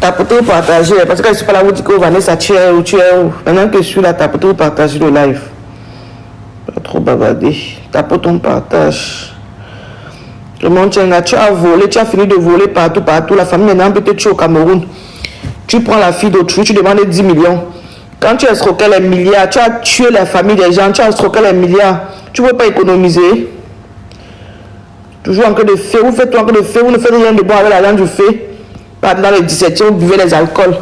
Tapotez ou partagez. Parce que je ne suis pas là où dire que Vanessa, tu es où, tu es où. Maintenant que je suis là, tapotez ou partagez le live. Pas trop bavarder. Tapote, on partage. Le monde, tu as volé, tu as fini de voler partout, partout. La famille maintenant peut-être tu es au Cameroun. Tu prends la fille d'autrui, tu demandes 10 millions. Quand tu as escroqué les milliards, tu as tué la famille des gens, tu as escroqué les milliards. Tu ne veux pas économiser. Toujours en train de faire, vous faites en train de faire, vous ne faites rien de bon avec l'argent du fait. Dans le 17e, vous buvez les alcools.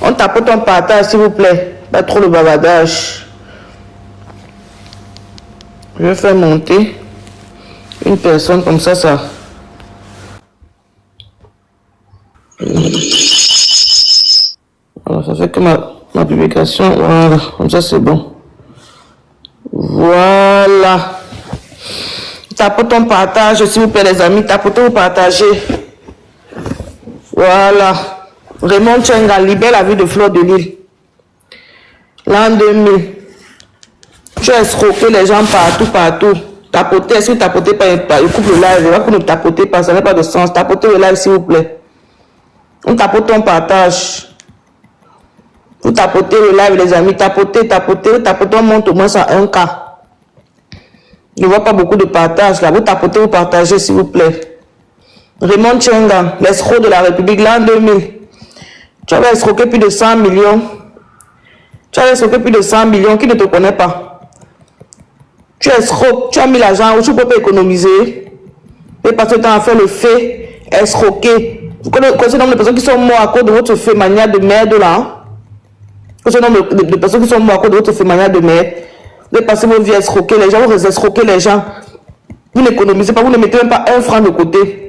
On tapote, on partage, s'il vous plaît. Pas trop de bavardage. Je vais faire monter une personne comme ça. Alors, ça fait que ma publication, voilà, comme ça c'est bon. Voilà. Tapotons, on partage, s'il vous plaît, les amis. Tapotons, partagez. Voilà. Raymond Tchenga libère la vie de Fleur de Lille. L'an 2000. Tu as escroqué les gens partout. Tapotez, si vous tapotez pas, écoute le live. Vous ne tapotez pas, ça n'a pas de sens. Tapotez le live, s'il vous plaît. On tapote, on partage. Vous tapotez le live, les amis. Tapotez, on monte au moins à 1K. Je ne vois pas beaucoup de partage là. Vous tapotez, vous partagez, s'il vous plaît. Raymond Tchenga, l'escroc de la République, l'an 2000. Tu avais escroqué plus de 100 millions. Tu as escroqué plus de 100 millions qui ne te connaît pas. Tu escroques, tu as mis l'argent où tu ne peux pas économiser. Et parce que tu as fait le fait, escroquer. Vous connaissez le nombre de personnes qui sont mortes à cause de votre fait manière de merde là. Vous connaissez le nombre de personnes qui sont mortes à cause de votre fait manière de merde. Vous passez vos vies à escroquer les gens, vous escroquez les gens. Vous n'économisez pas, vous ne mettez même pas un franc de côté.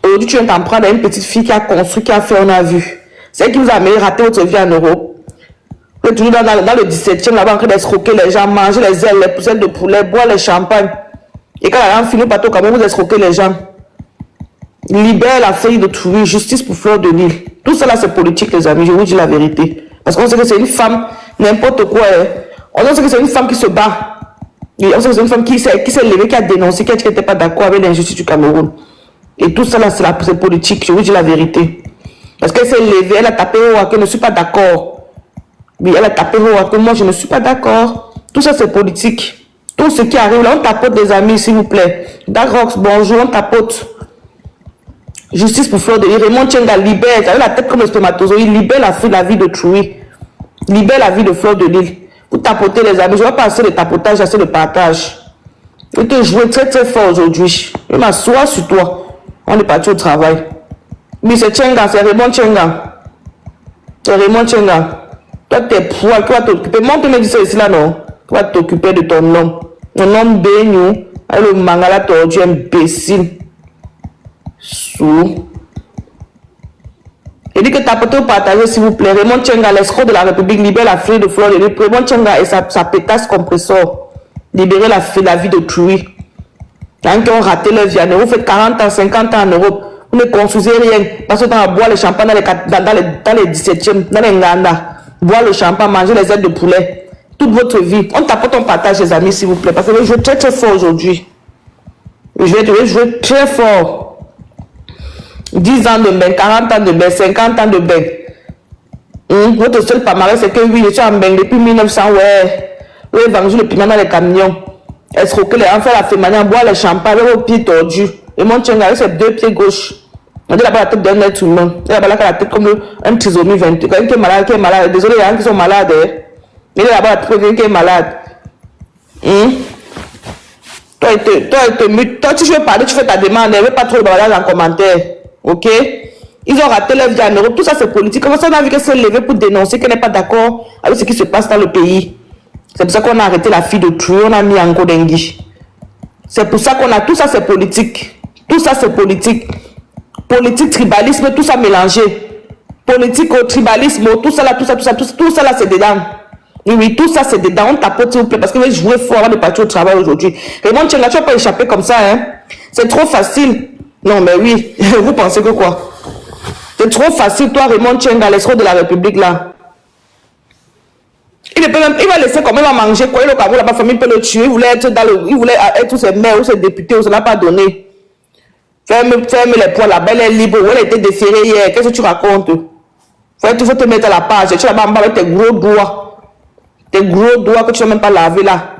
Aujourd'hui, tu viens t'en prendre à une petite fille qui a construit, qui a fait, on a vu. C'est elle qui vous a amené rater votre vie en Europe. Vous êtes toujours dans le 17e, là-bas, en train d'escroquer les gens, manger les ailes, les pousselles de poulet, boire les champagnes. Et quand la finit par tout, quand même, vous escroquez les gens. Libère la fille de Toury, justice pour Fleur de Lille. Tout ça là, c'est politique, les amis, je vous dis la vérité. Parce qu'on sait que c'est une femme, n'importe quoi. On sait que c'est une femme qui se bat. Et on sait que c'est une femme qui s'est levée, qui a dénoncé, qui n'était pas d'accord avec l'injustice du Cameroun. Et tout ça là, c'est politique, je vous dis la vérité. Parce qu'elle s'est levée, elle a tapé haut, que je ne suis pas d'accord. Oui, elle a tapé haut, que moi je ne suis pas d'accord. Tout ça c'est politique. Tout ce qui arrive là, on tapote des amis, s'il vous plaît. Darox, bonjour, on tapote. Justice pour Fleur de Lille. Raymond Tchenga libère, avec la tête comme le spermatozoïde, libère la vie de Toury. Libère la vie de Fleur de Lille. Vous tapotez les amis, je ne vais pas assez de tapotage, assez de partage. Je vais te jouer très très fort aujourd'hui. Je vais m'asseoir sur toi. On est parti au travail. Mais c'est Tchenga, c'est Raymond Tchenga. C'est Raymond Tchenga. Toi, t'es poids, tu vas t'occuper. Monte me dire ici là, non. Tu vas t'occuper de ton homme. Mon homme béni, avec le mangala tordu, imbécile. Sous. Il dit que tapotez ou partagez, s'il vous plaît. Raymond Tchenga, l'escroc de la République, libère la fille de Fleur de Lille. Raymond Tchenga et sa pétasse compresseur. Libérer la vie de Toury. Quand ils ont raté leur vie en Europe, vous faites 40 ans, 50 ans en Europe. Vous ne construisez rien. Parce que dans boire le champagne dans les 17e, dans les Nganda. Boire le champagne, manger les ailes de poulet. Toute votre vie. On tapote, on partage, les amis, s'il vous plaît. Parce que je vais jouer très très fort aujourd'hui. Je vais jouer très fort. 10 ans de bain, 40 ans de bain, 50 ans de bain. Votre seul palmarès, c'est que oui, je suis en bain depuis 1900, ouais. Oui, évangile le piment dans les camions. Escroquer les enfants, la féminin, boire le champagne, avec vos pieds tordus. Et mon tchenga avec ses deux pieds gauche. On dit là-bas la tête d'un être humain. Il y a là-bas la tête comme un trisomie 22. Quelqu'un qui est malade, Désolé, il y a gens qui sont malades. Il y a là-bas la tête quelqu'un qui est malade. Toi, tu veux parler, tu fais ta demande, ne veux pas trop de baladage en commentaire. Ok? Ils ont raté leur vie en Europe. Tout ça, c'est politique. Comment ça, on a vu qu'elle s'est levée pour dénoncer qu'elle n'est pas d'accord avec ce qui se passe dans le pays? C'est pour ça qu'on a arrêté la fille de Toury, on a mis en Kodengui. C'est pour ça qu'on a... Tout ça, c'est politique. Tout ça, c'est politique. Politique, tribalisme, tout ça mélangé. Politique, tribalisme, tout ça là, tout ça là, c'est dedans. Oui, tout ça, c'est dedans. On tapote, s'il vous plaît, parce que je vais jouer fort avant de partir au travail aujourd'hui. Raymond Tchenga, tu vas pas échapper comme ça, hein. C'est trop facile. Non, mais oui, vous pensez que quoi? C'est trop facile, toi, Raymond Tchenga, l'escroc de la République, là. Il va laisser comment il va manger quoi. Il a la famille peut le tuer. Il voulait être dans il voulait être ses maires ou ses députés. On ne l'a pas donné. Ferme les points là-bas, elle est libre. Elle a été déférée hier. Qu'est-ce que tu racontes? Tu faut te mettre à la page. Tu es là-bas avec tes gros doigts. Tes gros doigts que tu n'as même pas lavé là.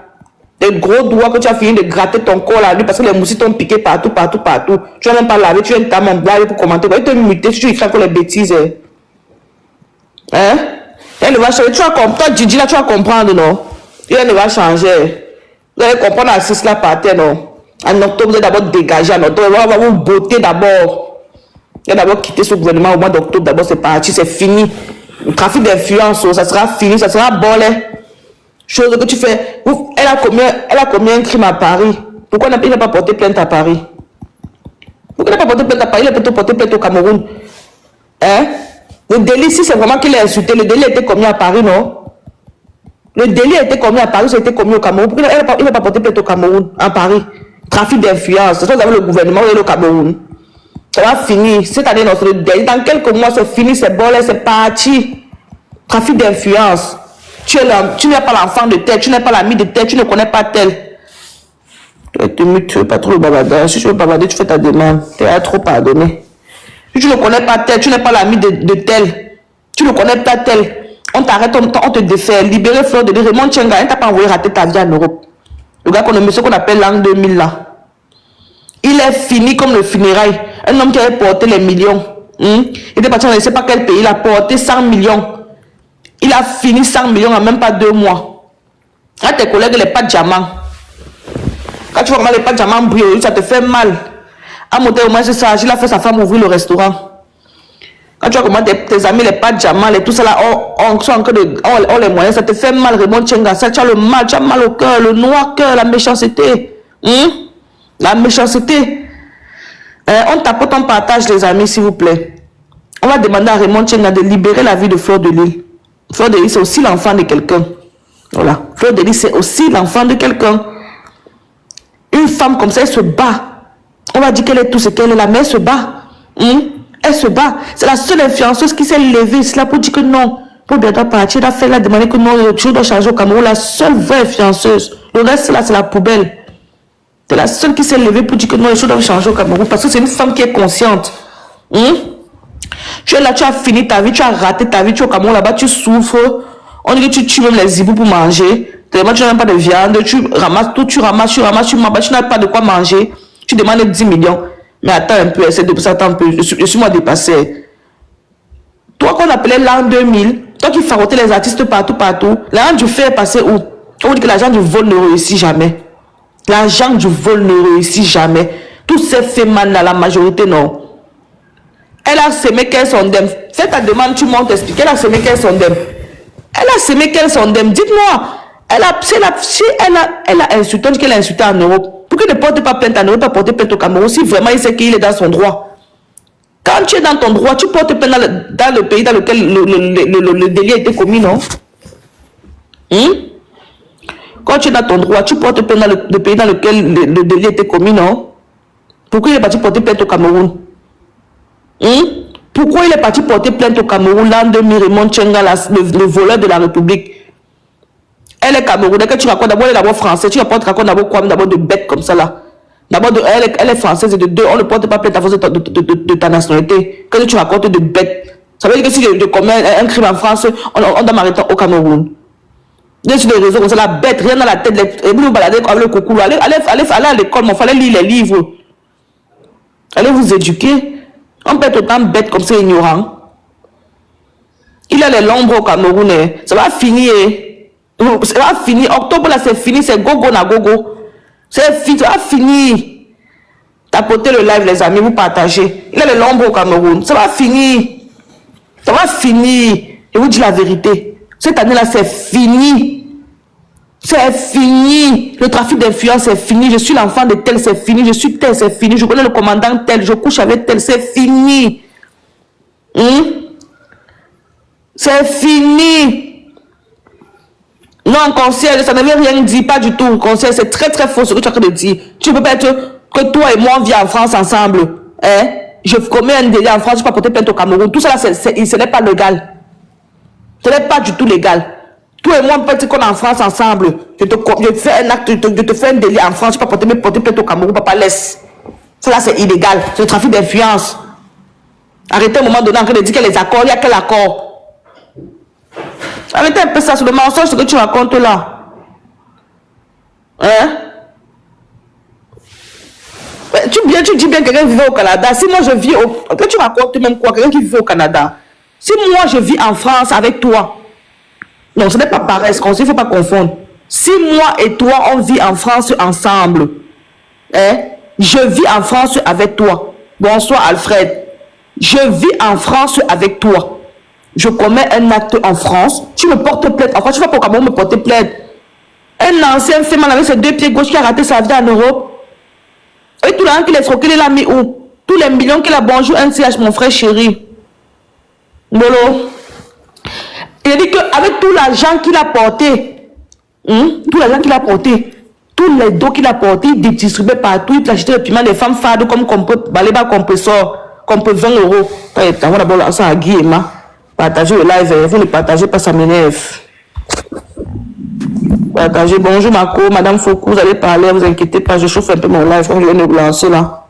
Tes gros doigts que tu as fini de gratter ton corps là, parce que les moustiques t'ont piqué partout. Tu n'as même pas lavé. Tu viens de t'amener blague pour commenter. Tu te muter. Tu écris encore les bêtises. Hein? Elle va changer. Tu vas comprendre. Toi, Gigi là, tu vas comprendre, non? Elle ne va changer. Vous allez comprendre à 6 là par terre, non? En octobre, vous allez d'abord dégager. En octobre, on va vous botter d'abord. Vous allez d'abord quitter ce gouvernement au mois d'octobre. D'abord, c'est parti, c'est fini. Le trafic d'influence, ça sera fini, ça sera bon. Chose que tu fais. Elle a combien de crimes à Paris? Pourquoi il n'a pas porté plainte à Paris? Pourquoi il n'a pas porté plainte à Paris? Il a peut-être porté plainte au Cameroun. Hein? Le délit, si c'est vraiment qu'il a insulté, le délit a été commis à Paris, non? Le délit a été commis à Paris, ça a été commis au Cameroun. Pourquoi il n'a pas porté plainte au Cameroun, à Paris? Trafic d'influence. C'est ça, vous avez le gouvernement, vous avez le Cameroun. Ça va finir. Cette année, dans quelques mois, c'est fini, c'est bon, c'est parti. Trafic d'influence. Tu n'es pas l'enfant de tel, tu n'es pas l'ami de tel, tu ne connais pas tel. Tu ne veux pas trop le bavardage. Si tu veux bavarder, tu fais ta demande. Tu as trop pardonné. Si tu ne connais pas tel, tu n'es pas l'ami de tel. Tu ne connais pas tel. On t'arrête, on te défait. Libérer Fleur de Lys, Raymond Tchenga, il t'a pas envoyé rater ta vie en Europe. Le gars monsieur qu'on appelle l'an 2000 là. Il est fini comme le funérail. Un homme qui avait porté les millions. Il était parti, on ne sait pas quel pays. Il a porté 100 millions. Il a fini 100 millions en même pas 2 mois. Quand tes collègues, les pas de diamants. Quand tu vois comment les pas de diamants brillent, ça te fait mal. À monter au moins ce sage, il a fait sa femme ouvrir le restaurant. Quand tu vois comment tes amis, les pas de diamants, tout ça là, ont les moyens, ça te fait mal, Raymond Tchenga. Ça, tu as le mal, tu as mal au cœur, le noir cœur, la méchanceté. La méchanceté. On tapote, on partage, les amis, s'il vous plaît. On va demander à Raymond Tchenga de libérer la vie de Fleur de Lys. Fleur de Lys, c'est aussi l'enfant de quelqu'un. Voilà. Fleur de Lys, c'est aussi l'enfant de quelqu'un. Une femme comme ça, elle se bat. On va dire qu'elle est tout ce qu'elle est là, mais elle se bat. Elle se bat. C'est la seule influenceuse qui s'est levée. C'est là pour dire que non. Pour bientôt partir, elle a fait la demande que non, le jour doit changer au Cameroun. La seule vraie influenceuse. Le reste là, c'est la poubelle. C'est la seule qui s'est levée pour dire que non, les choses doivent changer au Cameroun. Parce que c'est une femme qui est consciente. Tu es là, tu as fini ta vie, tu as raté ta vie, tu es au Cameroun là-bas, tu souffres. On dit que tu tues même les hiboux pour manger. Tellement tu n'as même pas de viande, tu ramasses tout, tu m'abats, tu n'as pas de quoi manger. Tu demandes 10 millions. Mais attends un peu, essaie de pousser, attends un peu. Je suis moi dépassé. Toi qu'on appelait l'an 2000, toi qui farotais les artistes partout, l'argent du fait est passé où? On dit que l'argent du vol ne réussit jamais. L'argent du vol ne réussit jamais. Tous ces faits mal dans la majorité, non. Elle a semé qu'elle sondème. Fais ta demande, tu montes expliquer. Elle a semé qu'elle sondème. Elle a semé qu'elle sondème. Dites-moi, si elle a insulté, on dit qu'elle a insulté en Europe. Pourquoi ne porte pas plainte en Europe, pas porter plainte au Cameroun si vraiment il sait qu'il est dans son droit? Quand tu es dans ton droit, tu portes plainte dans le pays dans lequel le délit a été commis, non? Quand tu es dans ton droit, tu portes plainte dans le pays dans lequel le délit a été commis, non? Pourquoi il est parti porter plainte au Cameroun? Pourquoi il est parti porter plainte au Cameroun l'an 2000, Raymond Tchenga, le voleur de la République? Elle est camerounaise, que tu racontes d'abord, elle est d'abord française, tu racontes d'abord quoi, d'abord de bête comme ça là. D'abord, elle est française et de deux, on ne porte pas plainte à force de ta nationalité. Que tu racontes de bête. Ça veut dire que si je commets un crime en France, on doit m'arrêter au Cameroun. Bien sûr, des raisons comme ça, la bête, rien dans la tête, et vous vous baladez avec le coucou, allez à l'école, il fallait lire les livres. Allez vous éduquer. On peut être autant bête comme ça, ignorant. Il a les lombres au Cameroun. Ça va finir. Ça va finir. Octobre là, c'est fini. C'est gogo na gogo. C'est fini. Ça va finir. Tapotez le live, les amis. Vous partagez. Il a les lombres au Cameroun. Ça va finir. Ça va finir. Je vous dis la vérité. Cette année-là, c'est fini. C'est fini. Le trafic d'influence, c'est fini. Je suis l'enfant de tel, c'est fini. Je suis tel, c'est fini. Je connais le commandant tel. Je couche avec tel, c'est fini. C'est fini. Non, conseil, ça ne veut rien dire, pas du tout. Conseil, c'est très très faux ce que tu as en train de dire. Tu ne peux pas être que toi et moi on vit en France ensemble. Je commets un délit en France, je peux porter plainte au Cameroun. Tout ça, ce n'est pas légal. Ce n'est pas du tout légal. Toi et moi, on peut dire qu'on est en France ensemble. Je fais un acte, je te fais un délit en France, je peux porter plainte au Cameroun, papa, laisse. Cela, c'est illégal. C'est le trafic d'influence. Arrêtez un moment donné en train de dire qu'il y a les accords. Il y a quel accord? Arrêtez un peu ça sur le mensonge, ce que tu racontes là. Hein? Tu dis bien que quelqu'un vivait au Canada. Si moi je vis au... Que tu racontes même quoi? Quelqu'un qui vivait au Canada. Si moi je vis en France avec toi. Non, ce n'est pas pareil. Il ne faut pas confondre. Si moi et toi, on vit en France ensemble. Hein? Je vis en France avec toi. Bonsoir Alfred. Je vis en France avec toi. Je commets un acte en France. Tu me portes plainte. Enfin, tu vas pas au Cameroun me porter plainte. Un ancien fait mal avec ses 2 pieds gauche qui a raté sa vie en Europe. Et tout l'argent qu'il a escroqué, il a mis où? Tous les millions qu'il a bonjour, un CH, mon frère chéri. Bolo. Il a dit qu'avec tout l'argent qu'il a porté, tout l'argent qu'il a porté, tous les dos qu'il a porté, il distribuait partout, il achetait le piment des femmes fades comme Baléba compresseur, comme 20 euros. On va d'abord ça à Guy et Ma. Partagez le live, vous ne partagez pas, ça m'énerve. Partagez. Bonjour Marco, Madame Foucault, vous allez parler, vous inquiétez pas, je chauffe un peu mon live, comme je viens de vous lancer là.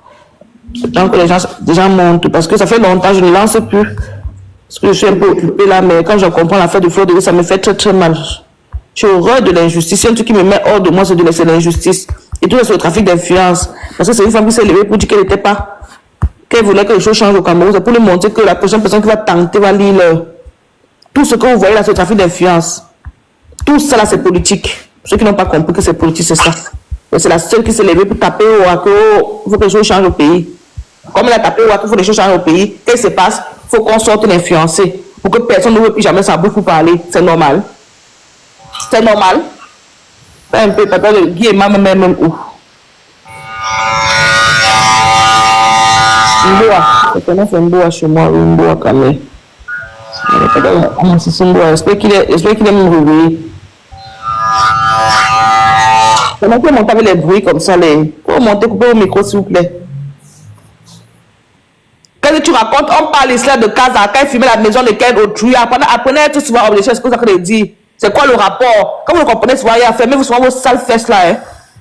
Tant que les gens montent, parce que ça fait longtemps, je ne lance plus. Parce que je suis un peu occupée là, mais quand je comprends l'affaire du flot de vie, ça me fait très très mal. Je suis horreur de l'injustice. Un truc qui me met hors de moi, c'est de laisser l'injustice. Et tout ça, c'est le trafic d'influence. Parce que c'est une femme qui s'est levée pour dire qu'elle n'était pas, qu'elle voulait que les choses changent au Cameroun. C'est pour lui montrer que la prochaine personne qui va tenter va lire tout ce que vous voyez là, c'est le trafic d'influence. Tout ça là, c'est politique. Ceux qui n'ont pas compris que c'est politique, c'est ça. C'est la seule qui s'est levée pour taper au Waco. Il faut que les choses changent au pays. Comme elle a tapé au Waco, il faut que les choses changent au pays. Qu'est-ce qui se passe? Il faut qu'on sorte l'influencer. Pour que personne ne veut plus jamais savoir pour parler. C'est normal. C'est normal. Un peu, papa, le Guy et ma même où? Mboa. Je connais Mboa chez moi, Mboa quand même. C'est Mboa. J'espère qu'il est même réveillé. Comment peut monter avec les bruits comme ça, Faut monter, couper au micro, s'il vous plaît. Qu'est-ce que tu racontes? On parle ici de Casa, quand il fumait la maison de quel autrui. Apprenez à être souvent obligé, ce que vous avez dit. C'est quoi le rapport? Comme vous comprenez, souvent, il a fermé souvent vos sales fesses là.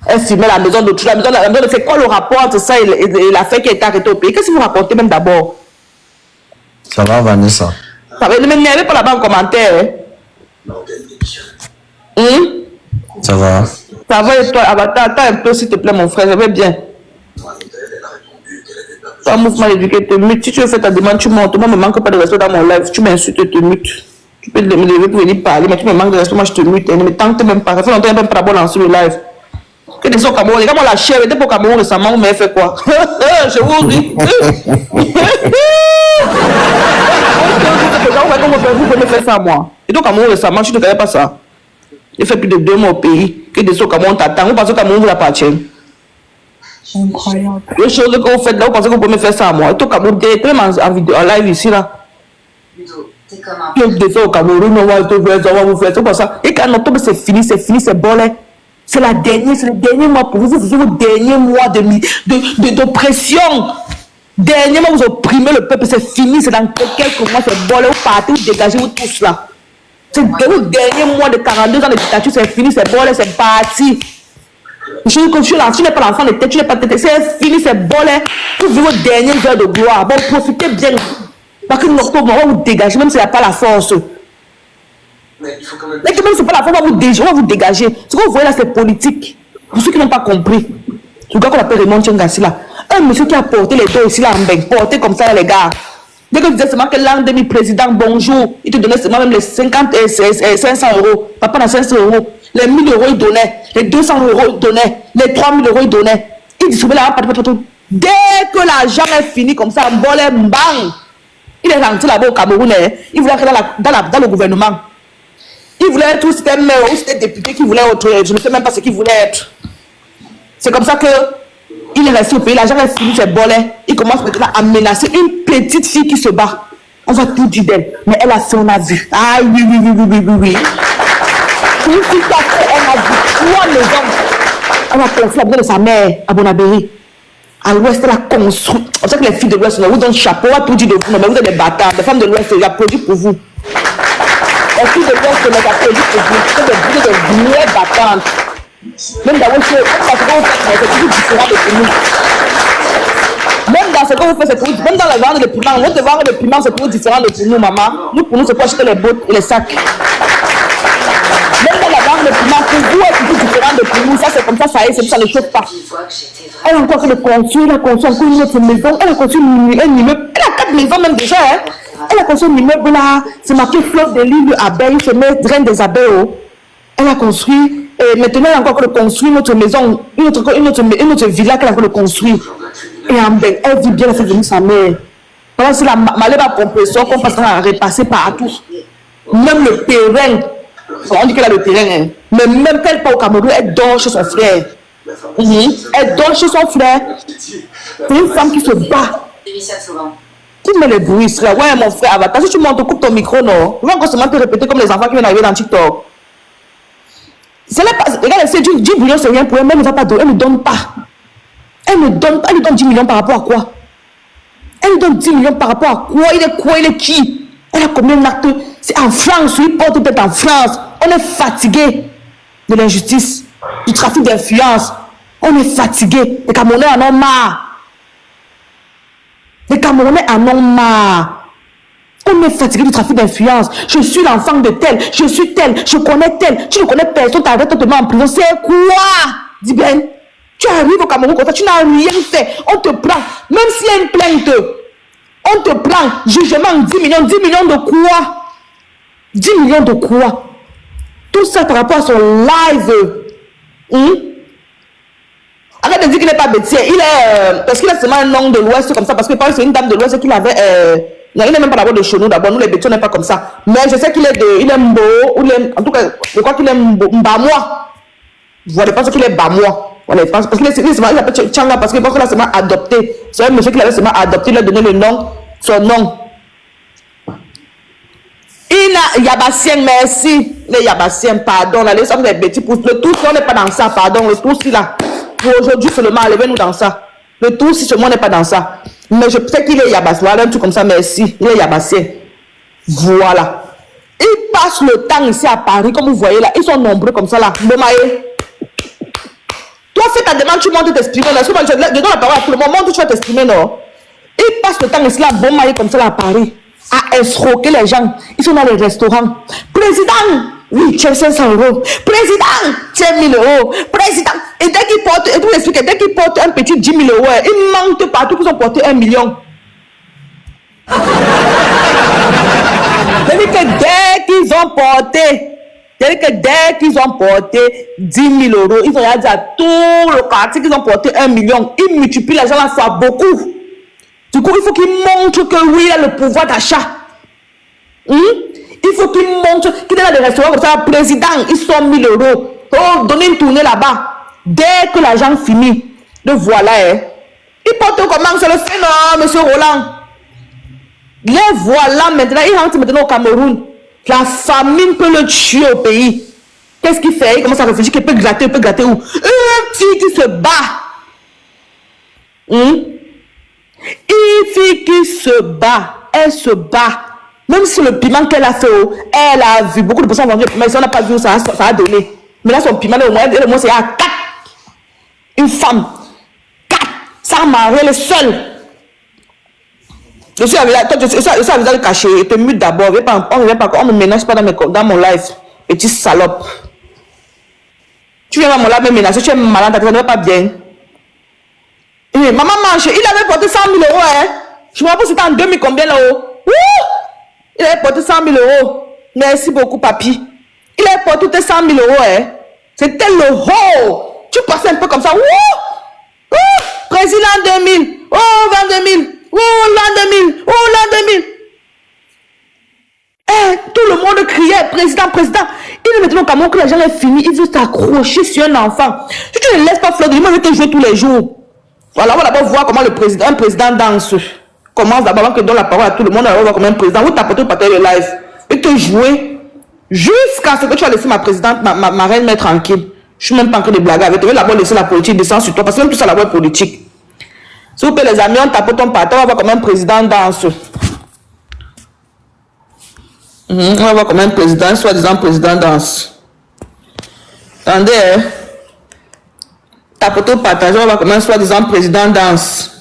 Elle fumait la maison d'autrui. La maison de c'est quoi le rapport entre ça et l'affaire qui a été arrêtée au pays? Qu'est-ce que vous racontez même d'abord? Ça va, Vanessa? Ça va, ne m'énervez pas là-bas en commentaire. Ça va? Ça va et toi? Attends un peu s'il te plaît mon frère, je vais bien. Toi, mouvement éduqué, te mute. Si tu veux faire ta demande, tu montes. Moi, ne me manque pas de respect dans mon live. Tu m'insultes, te mute. Tu peux me lever pour venir parler, mais tu me manques de respect, moi je te mute. Ne me tente même pas. Ça fait longtemps que je n'ai même pas lancer le live. Que des gens au Cameroun, les gars, moi la chèvre, était pour le Cameroun récemment, vous m'avez fait quoi? Je vous dis. Vous pouvez faire ça à moi. Et donc, au Cameroun récemment, tu ne connais pas ça. J'ai fait plus de 2 mois au pays. Que des gens au Cameroun t'attendent. Vous pensez que le Cameroun vous appartient? Incroyable. Les choses que vous faites là, vous pensez que vous pouvez me faire ça à moi. Et tout au Cameroun, même en vidéo, en live ici là. C'est comme un Tout des fois au Cameroun, on va vous faire ça, comme ça. Et qu'en octobre, c'est fini, c'est bon là. C'est le dernier mois pour vous. Vous vivez vos derniers mois d'oppression. Dernier mois, vous opprimez le peuple, c'est fini, c'est dans quelques mois, c'est bon là, vous partez, vous dégagez, vous tous là. C'est le dernier mois de 42 ans de dictature, c'est fini, c'est bon là, c'est parti. Je suis là, tu n'es pas l'enfant de tête, tu n'es pas de tête, c'est fini, c'est bon là. Vous vivez vos dernières heures de gloire. Bon, profitez bien. Parce que l'octobre, on va vous dégager, même s'il n'y a pas la force. Mais il faut quand même. Mais même si c'est pas la force, on va vous dégager. Ce que vous voyez là, c'est politique. Pour ceux qui n'ont pas compris. Le gars qu'on appelle Raymond Tchengassi là. Un monsieur qui a porté les dos ici là en bain, porté comme ça là, les gars. Dès que tu disais seulement que l'an demi-président, bonjour, il te donnait seulement même les 50 et 500 euros. Papa n'a 500 euros. Les 1000 euros, il donnait. Les 200 euros, il donnait. Les 3000 euros, il donnait. Il distribuait là, dès que l'argent est fini comme ça, bang. Il est rentré là-bas au Cameroun, il voulait être dans le gouvernement. Il voulait être, c'était maire ou c'était député qui voulait être, je ne sais même pas ce qu'il voulait être. C'est comme ça que il est resté au pays, l'argent est fini, c'est bolé. Il commence maintenant à menacer une petite fille qui se bat. On va tout dire d'elle, mais elle a fait, on a vu. Ah oui. Une fille qui a fait, on a vu 3 maisons. On a confié la maison de sa mère à Bonabéry. À l'ouest, elle a construit. On sait que les filles de l'ouest, vous donnent chapeau, on va tout dire de vous, mais vous êtes des bâtards. Les femmes de l'ouest, il y a produit pour vous. Les filles de l'ouest, il y a produit pour vous. C'est des vraies battantes. Même d'abord, parce que c'est toujours différent de nous. ce que vous faites, c'est pour vous. Même dans la vente de piment, votre vente de piment, c'est pour vous différent de pour nous, maman. Nous, pour nous, c'est pour acheter les bottes et les sacs. Même dans la vente de piment, pour vous, c'est tout différent de pour nous. Ça, c'est comme ça, ça y est, ça ne chauffe pas. Elle a encore fait le construire, elle a construit encore une autre maison, elle a construit un immeuble. Elle a 4 maisons même déjà, hein. Elle a construit un immeuble là, c'est marqué fleur de l'île, abeilles, je mets graines des abeilles. Oh. Elle a construit, et maintenant elle a encore de construire une autre maison, une autre villa qu'elle a encore de construire. Et elle dit bien, elle fait venir sa mère. Pendant que la malheur va compression, qu'on passe à repasser partout. Même le terrain, on dit qu'elle a le terrain, hein. Mais même qu'elle part au Cameroun, elle dort chez son frère. Elle dort chez son frère. C'est une femme qui se bat. Tu mets les bruits, frère. Ouais, mon frère, Avatar, si tu montes, coupe ton micro, non. Tu vas encore seulement te répéter comme les enfants qui viennent arriver dans TikTok. Regarde, c'est 10 millions, c'est rien pour elle, mais elle ne va pas donner, elle ne donne pas. Elle lui donne 10 millions par rapport à quoi? Elle lui donne 10 millions par rapport à quoi? Il est qui? Elle a combien d'actes? C'est en France, il porte peut-être en France. On est fatigué de l'injustice, du trafic d'influence. On est fatigué. Les Camerounais en ont marre. Les Camerounais en ont marre. On est fatigué du trafic d'influence. Je suis l'enfant de tel, je suis tel, je connais tel. Tu ne connais personne, tu arrêtes, on te met en prison. C'est quoi? Dis bien. Tu arrives au Cameroun comme ça, tu n'as rien fait. On te prend. Même s'il y a une plainte, on te prend. Jugement 10 millions. 10 millions de quoi? 10 millions de quoi? Tout ça par rapport à son live. Arrête de dire qu'il n'est pas bêtisier. Il est. Parce qu'il a seulement un nom de l'Ouest comme ça. Parce que c'est une dame de l'Ouest qu'il avait. Il n'est même pas d'abord de chez nous. D'abord, nous les bêtises, on n'est pas comme ça. Mais je sais qu'il est de. Il est Mbo. En tout cas, je crois qu'il est Mbamois. Vous voyez pas ce qu'il est Bamois. Parce qu'il appelle Tchanga parce qu'il a seulement adopté. C'est un monsieur qui l'avait seulement adopté, il a donné le nom, son nom. Il a Yabassien, merci. Les Yabassien, pardon. Les sommes des bêtises. Le tout, on n'est pas dans ça, pardon. Le tout, si là. Pour aujourd'hui seulement, enlevez-nous dans ça. Le tout, si seulement on n'est pas dans ça. Mais je sais qu'il est Yabassien. Voilà, un truc comme ça, merci. Il est Yabassien. Voilà. Ils passent le temps ici à Paris, comme vous voyez là. Ils sont nombreux comme ça là. Bomaye. Toi, fais ta demande, tu montes t'exprimer. Je donne la parole à tout le monde, monte, tu vas t'exprimer, non? Ils passent le temps ici, là, bon maillé comme ça, là, à Paris, à escroquer les gens. Ils sont dans les restaurants. Président, oui, tu as 500 €. Président, tu as 1000 €. Président, et dès qu'ils portent, et vous expliquez, dès qu'ils portent un petit 10 000 €, ils mentent partout qu'ils ont porté 1 million. C'est-à-dire que dès qu'ils ont porté, c'est-à-dire que dès qu'ils ont porté 10 000 €, ils ont dit à tout le quartier qu'ils ont porté 1 million. Ils multiplient l'argent la fois beaucoup. Du coup, il faut qu'ils montrent que oui, il a le pouvoir d'achat. Il faut qu'ils montrent qu'il est dans les restaurants comme ça. Président, ils sont 1 000 €. Oh, donnez une tournée là-bas. Dès que l'argent finit, le voilà. Ils portent comment ça le fait, non, monsieur Roland? Les voilà maintenant. Ils rentrent maintenant au Cameroun. La famine peut le tuer au pays. Qu'est-ce qu'il fait? Il commence à réfléchir qu'il peut gratter où? Une fille qui se bat. Une fille qui se bat. Elle se bat. Même si le piment qu'elle a fait, elle a vu beaucoup de personnes vendu le piment. Si on n'a pas vu ça a donné. Mais là, son piment, au moins c'est à 4. Une femme. 4. Sans mari, elle est seule. Je suis avec le caché, je te mute d'abord, on me ménage pas dans mon live, petite salope. Tu viens dans mon live me ménager, tu es malade, ça ne va pas bien. Et maman mange, il avait porté 100 000 €, hein. Je me rappelle c'était en 2000 combien là-haut. Il avait porté 100 000 €. Merci beaucoup, papy. Il avait porté 100 000 €, hein. C'était le haut. Tu passais un peu comme ça. Président 2000, 22 000. L'an 2000, l'an 2000. Tout le monde criait, président. Il est maintenant au Cameroun que les gens est fini. Il veut s'accrocher sur un enfant. Si tu ne laisses pas Fleur de Lille, il va te jouer tous les jours. Voilà, on va d'abord voir comment un président danse. Commence d'abord avant que donne la parole à tout le monde. On va voir comment un président. Vous tapez le live. Et te jouer jusqu'à ce que tu vas laisser ma présidente, ma reine mettre tranquille. Je suis même pas en train de blaguer avec toi. Tu vas d'abord laisser la politique descendre sur toi. Parce que même tout ça, la voix politique. S'il vous plaît, les amis, on tape ton patron, on va voir comment un président danse. On va voir comment un président, soi-disant président danse. Attendez, tape ton patron, on va voir comment un soi-disant président danse.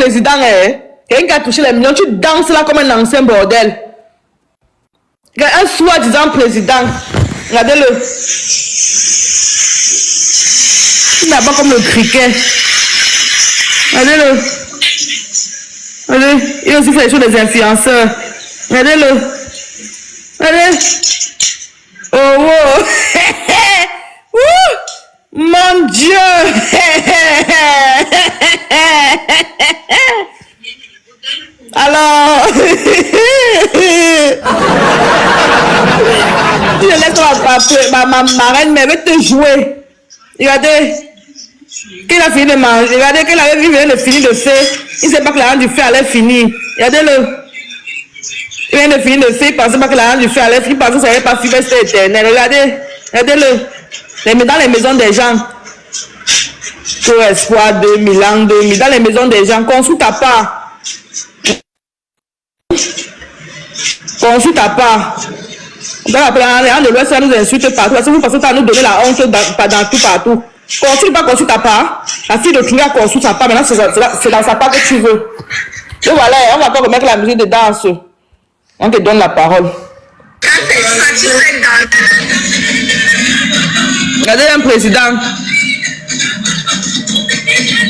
président, quelqu'un qui a touché les millions, tu danses là comme un ancien bordel. Un soi-disant président, regardez-le. Il est là-bas comme le criquet. Regardez-le. Regardez, il a aussi fait les choses des influenceurs. Regardez-le. Regardez. Oh, wow. Mon Dieu. Alors, tu laisses ma reine, mais elle veut te jouer. Regardez, qu'il a fini de manger. Regardez qu'il avait vient de finir de faire. Il ne sait pas que la reine du feu allait finir. Regardez-le. Il vient de finir de faire. Il ne pensait pas que la reine du feu allait finir. Il pensait que ça n'allait pas finir, c'était éternel. Regardez, regardez-le. Dans les maisons des gens. Pour espoir, 2000 ans, 2000. Dans les maisons des gens, construis ta part. Construis ta part. Dans la plan de l'Ouest, ça nous insulte partout. Parce que vous pensez que ça nous donner la honte dans tout partout. Construis pas construis ta part. La fille de King a construit sa part. Maintenant, c'est dans sa part que tu veux. Et voilà, on va pas remettre la musique de danse. On te donne la parole. Regardez un président.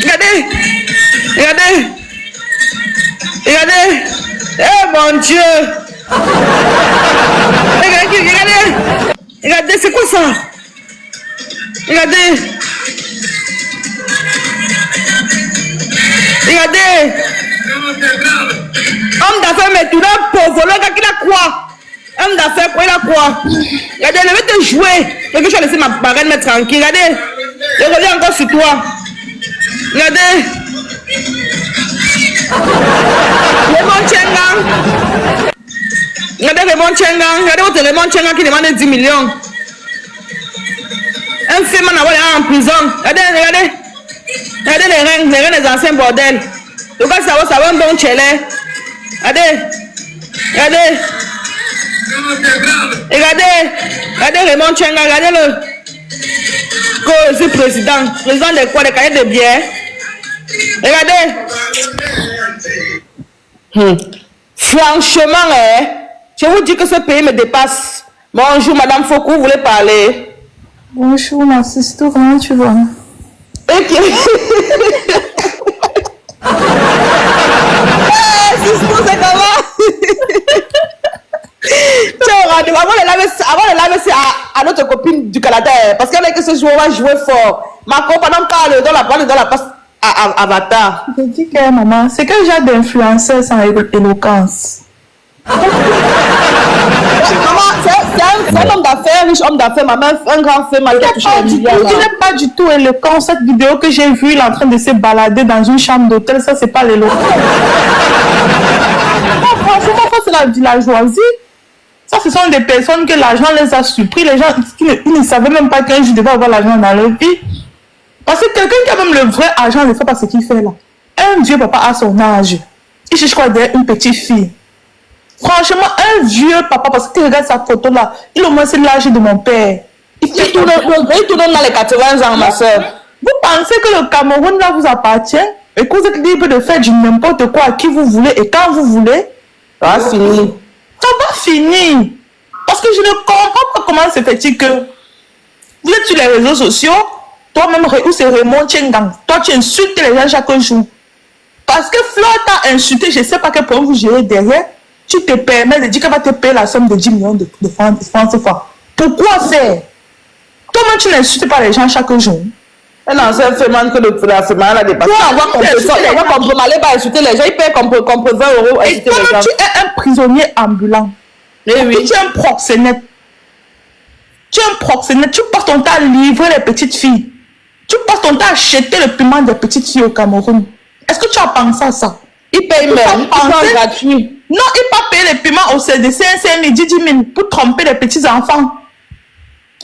Regardez. Regardez. Regardez. Eh mon Dieu. Regardez. Regardez, c'est quoi ça? Regardez. Regardez. Homme d'affaires maintenant pauvre. Le gars qui a quoi? Homme d'affaires, quoi il a quoi? Regardez, je vais te jouer. Je vais laisser ma reine mettre tranquille. Regardez. Je reviens encore sur toi. Regardez. Raymond Tchengang. Regardez Raymond Tchengang. Regardez votre Raymond Tchengang qui demande 10 millions. Un film en prison. Regardez. Regardez les reins des anciens bordels. Le gars, ça va un bon tchelé. Regardez. Regardez Raymond Tchengang. Regardez-le. Je suis président. Président de quoi? Des cahiers de bière. Regardez. Franchement, je vous dis que ce pays me dépasse. Bonjour, Madame Foucault, vous voulez parler? Bonjour, ma sister, comment tu vas? Ok. Sister, c'est comment? Avant de laver, c'est à notre copine du Canada. Parce qu'elle est que ce joueur va jouer fort. Ma compagne, quand dans la passe à Avatar. Je dis que maman, c'est quel genre d'influenceur sans éloquence? Maman, c'est un homme d'affaires, riche homme d'affaires, maman, un grand fait, mal touché les milliards. Il n'est pas du tout éloquent. Cette vidéo que j'ai vue, il est en train de se balader dans une chambre d'hôtel, ça, c'est pas l'éloquence. Franchement, ça, c'est la villageoisie. Ça, ce sont des personnes que l'argent les a surpris. Les gens, ils ne savaient même pas qu'un jour, ils devaient avoir l'argent dans leur vie. Parce que quelqu'un qui a même le vrai argent ne fait pas ce qu'il fait là. Un vieux papa à son âge, il cherche quoi derrière une petite fille. Franchement, un vieux papa, parce que tu regardes sa photo là, il au moins c'est l'âge de mon père. Il tourne dans les 80 ans, ma soeur. Vous pensez que le Cameroun là vous appartient et que vous êtes libre de faire du n'importe quoi à qui vous voulez et quand vous voulez? Ça va finir. Ça va finir. Parce que je ne comprends pas comment se fait-il que vous êtes sur les réseaux sociaux, toi-même, où c'est Raymond Tchengang, toi tu insultes les gens chaque jour. Parce que Flo t'a insulté, je ne sais pas quel point vous gérez derrière, tu te permets de dire qu'elle va te payer la somme de 10 millions de francs CFA. Pourquoi faire? Toi-même, tu n'insultes pas les gens chaque jour. Un ancien fémin que la fémin a dépassé. On va compromettre, aller pas insulter les gens, ils payent comme 20 euros. Et toi-même, tu es un prisonnier ambulant. Oui. Tu es un proxénète. Tu passes ton temps à livrer les petites filles. Tu passes ton temps à acheter le piment des petites filles au Cameroun. Est-ce que tu as pensé à ça? Ils payent même, ils gratuit. Non, ils pas payer les piments au CDC, 5 000, 10 000 pour tromper les petits enfants.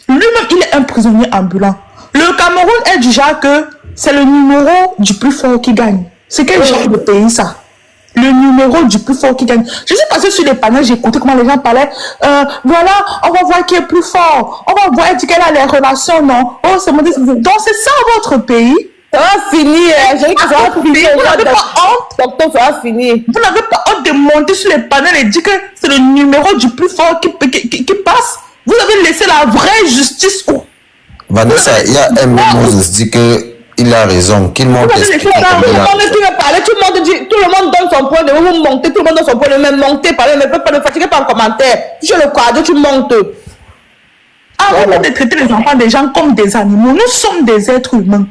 Lui-même, il est un prisonnier ambulant. Le Cameroun est du genre que c'est le numéro du plus fort qui gagne. C'est quel genre de pays ça? Le numéro du plus fort qui gagne. Je suis passée sur les panels, j'ai écouté comment les gens parlaient. Voilà, on va voir qui est plus fort. On va voir quelle a les relations, non? Oh, c'est mon... Donc c'est ça votre pays. Ça va finir. J'ai dit que ça va finir. Vous n'avez pas honte. Docteur, ça va finir. Vous n'avez pas honte de monter sur les panels et dire que c'est le numéro du plus fort qui passe. Vous avez laissé la vraie justice où? Vanessa, il y a un Moses dit que il a raison, qu'il monte. Tout le monde qui veut parler, tout le monde donne son point de vue, vous montez, tout le monde donne son point de vue, même monter, parler, ne peut pas le fatiguer par un commentaire. Je le cadre, tu montes. Arrêtez de traiter les enfants des gens comme des animaux. Nous sommes des êtres humains.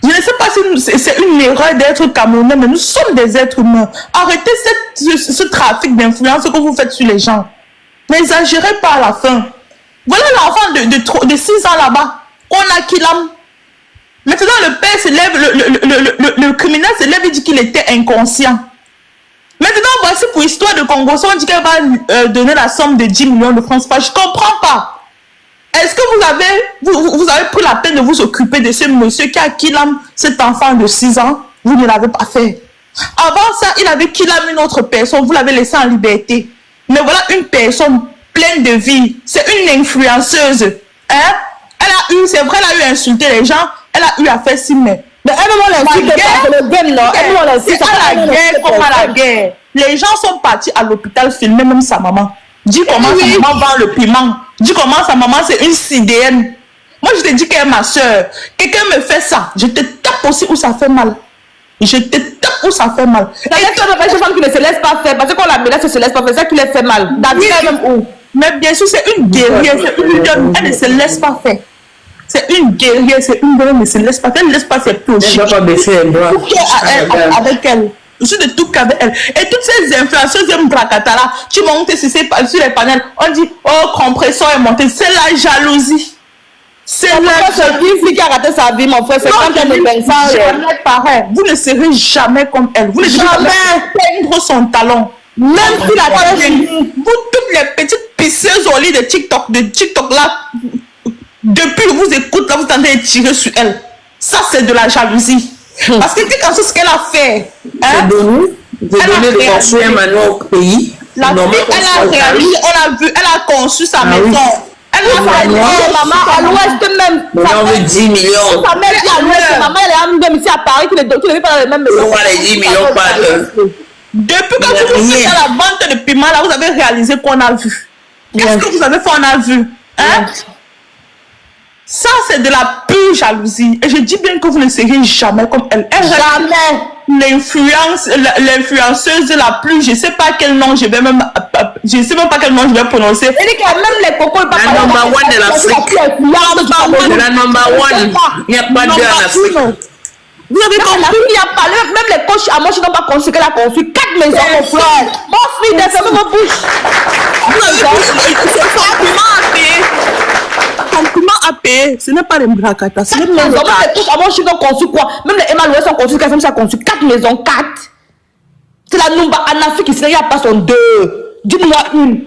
Je ne sais pas si c'est une erreur d'être camerounais, mais nous sommes des êtres humains. Arrêtez ce trafic d'influence que vous faites sur les gens. N'exagérez pas à la fin. Voilà l'enfant de 6 ans là-bas. On a Kilam. Maintenant, le père se lève, le criminel se lève et dit qu'il était inconscient. Maintenant, voici pour histoire de Congo, on dit qu'elle va donner la somme de 10 millions de francs. Je ne comprends pas. Est-ce que vous avez pris la peine de vous occuper de ce monsieur qui a Kilam, cet enfant de 6 ans? Vous ne l'avez pas fait. Avant ça, il avait Kilam une autre personne. Vous l'avez laissé en liberté. Mais voilà une personne pleine de vie. C'est une influenceuse. Hein? C'est vrai, elle a eu insulté les gens. Elle a eu à faire si, mais elle-même l'insulte. C'est à la guerre comme à la guerre. Les gens sont partis à l'hôpital filmer même sa maman. Dis comment sa maman vend le piment. Dis comment sa maman c'est une sidéenne. Moi je te dis qu'elle est ma soeur. Quelqu'un me fait ça. Je te tape aussi où ça fait mal. Je te tape où ça fait mal. Et tu as des femmes qui ne se laissent pas faire. Parce qu'on la menace, se laisse pas faire. C'est ça qui les fait mal. David, même où? Mais bien sûr, c'est une guerrière. C'est une dame. Elle ne se laisse pas faire. C'est une guerrière, c'est une dame, mais elle ne se laisse pas faire. Elle ne laisse pas ses pieds au chic. Elle ne doit pas baisser les bras. Avec elle. Je suis de tout qu'avec elle. Et toutes ces influenceuses de Mbrakatala, tu montes sur les panels, on dit, oh, compresseur est monté. C'est la jalousie. C'est la jalousie qui a raté sa vie, mon frère. C'est quand elle ne pense pas. Jamais pareil. Vous ne serez jamais comme elle. Vous ne serez jamais peindre son talon. Même si la vous, toutes les petites pisseuses au lit de TikTok là, depuis que vous écoutez, là, vous tentez de tirer sur elle. Ça, c'est de la jalousie. Parce que quand c'est ce qu'elle a fait, hein, elle a construit un manoir au pays. La fille, elle a réalisé, on a vu, elle a conçu sa maison. Elle a fait maman à l'ouest même. On veut 10 millions. Sa mère dit à l'ouest, maman elle est en même ici à Paris, tu ne vis pas dans les mêmes maisons. On va les 10 millions par depuis que vous faites la vente de piment, là, vous avez réalisé qu'on a vu. Qu'est-ce que vous avez fait, on a vu? Hein? Ça, c'est de la pure jalousie. Et je dis bien que vous ne serez jamais comme elle. Jamais. L'influenceuse la plus, je ne sais pas quel nom je vais même, je sais même pas quel nom je vais prononcer. Elle dit que même les cocos, la number one de l'Afrique. La number one. Il n'y a pas de deux en Afrique. Vous avez compris? Il y a parlé, même les coachs à moi, je n'ai pas construit qu'elle a construit 4 maisons, mon frère. Mon fils, déferme ma bouche. Vous avez compris? C'est compliment à payer. Compliment à payer. Ce n'est pas les Mbrakata. C'est les maisons. Même les coachs à moi, je n'ai construit quoi? Même les Emma Louis sont construits, qu'elle a construit 4 maisons, 4. C'est la Numba en Afrique, il n'y a pas son 2. Dis-moi une.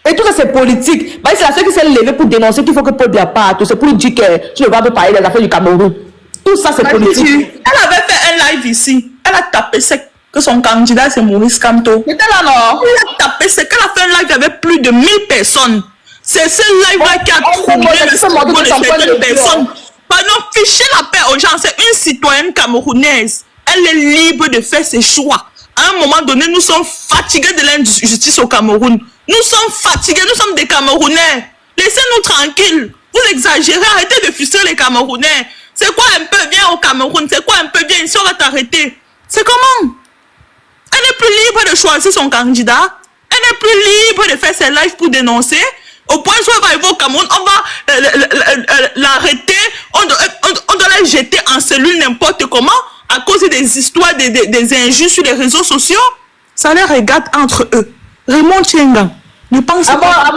Et tout ça, c'est politique. C'est la seule qui s'est levée pour dénoncer qu'il faut que Paul Biya parte. C'est pour lui dire que tu ne vas pas parler des affaires du Cameroun. Tout ça, c'est politique. Elle avait fait un live ici. Elle a tapé sec que son candidat, c'est Maurice Kamto. C'était là, non? Elle a tapé sec. Elle a fait un live avec plus de 1000 personnes. C'est ce live-là qui a troublé le cerveau de certaines personnes. Pardon, fichez la paix aux gens. C'est une citoyenne camerounaise. Elle est libre de faire ses choix. À un moment donné, nous sommes fatigués de l'injustice au Cameroun. Nous sommes fatigués, nous sommes des Camerounais. Laissez-nous tranquilles. Vous exagérez, arrêtez de frustrer les Camerounais. C'est quoi un peu bien au Cameroun? C'est quoi un peu bien ici? On va t'arrêter. C'est comment? Elle n'est plus libre de choisir son candidat. Elle n'est plus libre de faire ses lives pour dénoncer. Au point où elle va arriver au Cameroun, on va l'arrêter. On doit la jeter en cellule n'importe comment à cause des histoires, des injustes sur les réseaux sociaux. Ça les regarde entre eux. Raymond Tchenga, ne pense pas.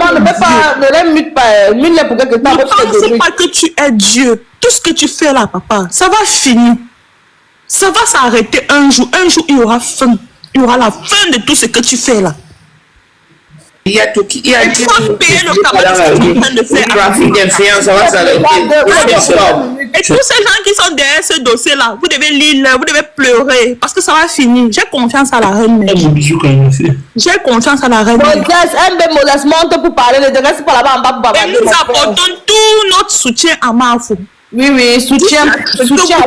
Ne les mute pas. Mute-les pour quelque temps. Ne pense pas que tu es Dieu. Tout ce que tu fais là, papa, ça va finir. Ça va s'arrêter un jour. Un jour, il y aura fin. Il y aura la fin de tout ce que tu fais là. Il y a tout qui. Il y a tu vas payer le Cameroun de faire. Trafic d'influence, ça va s'arrêter. Et tous ces gens qui sont derrière ce dossier-là, vous devez lire, vous devez pleurer, parce que ça va finir. J'ai confiance à la reine. J'ai confiance à la reine. Moses monte pour parler, ne te reste pas là-bas en bas pour et nous apportons tout notre soutien à Mafou. Oui, soutien à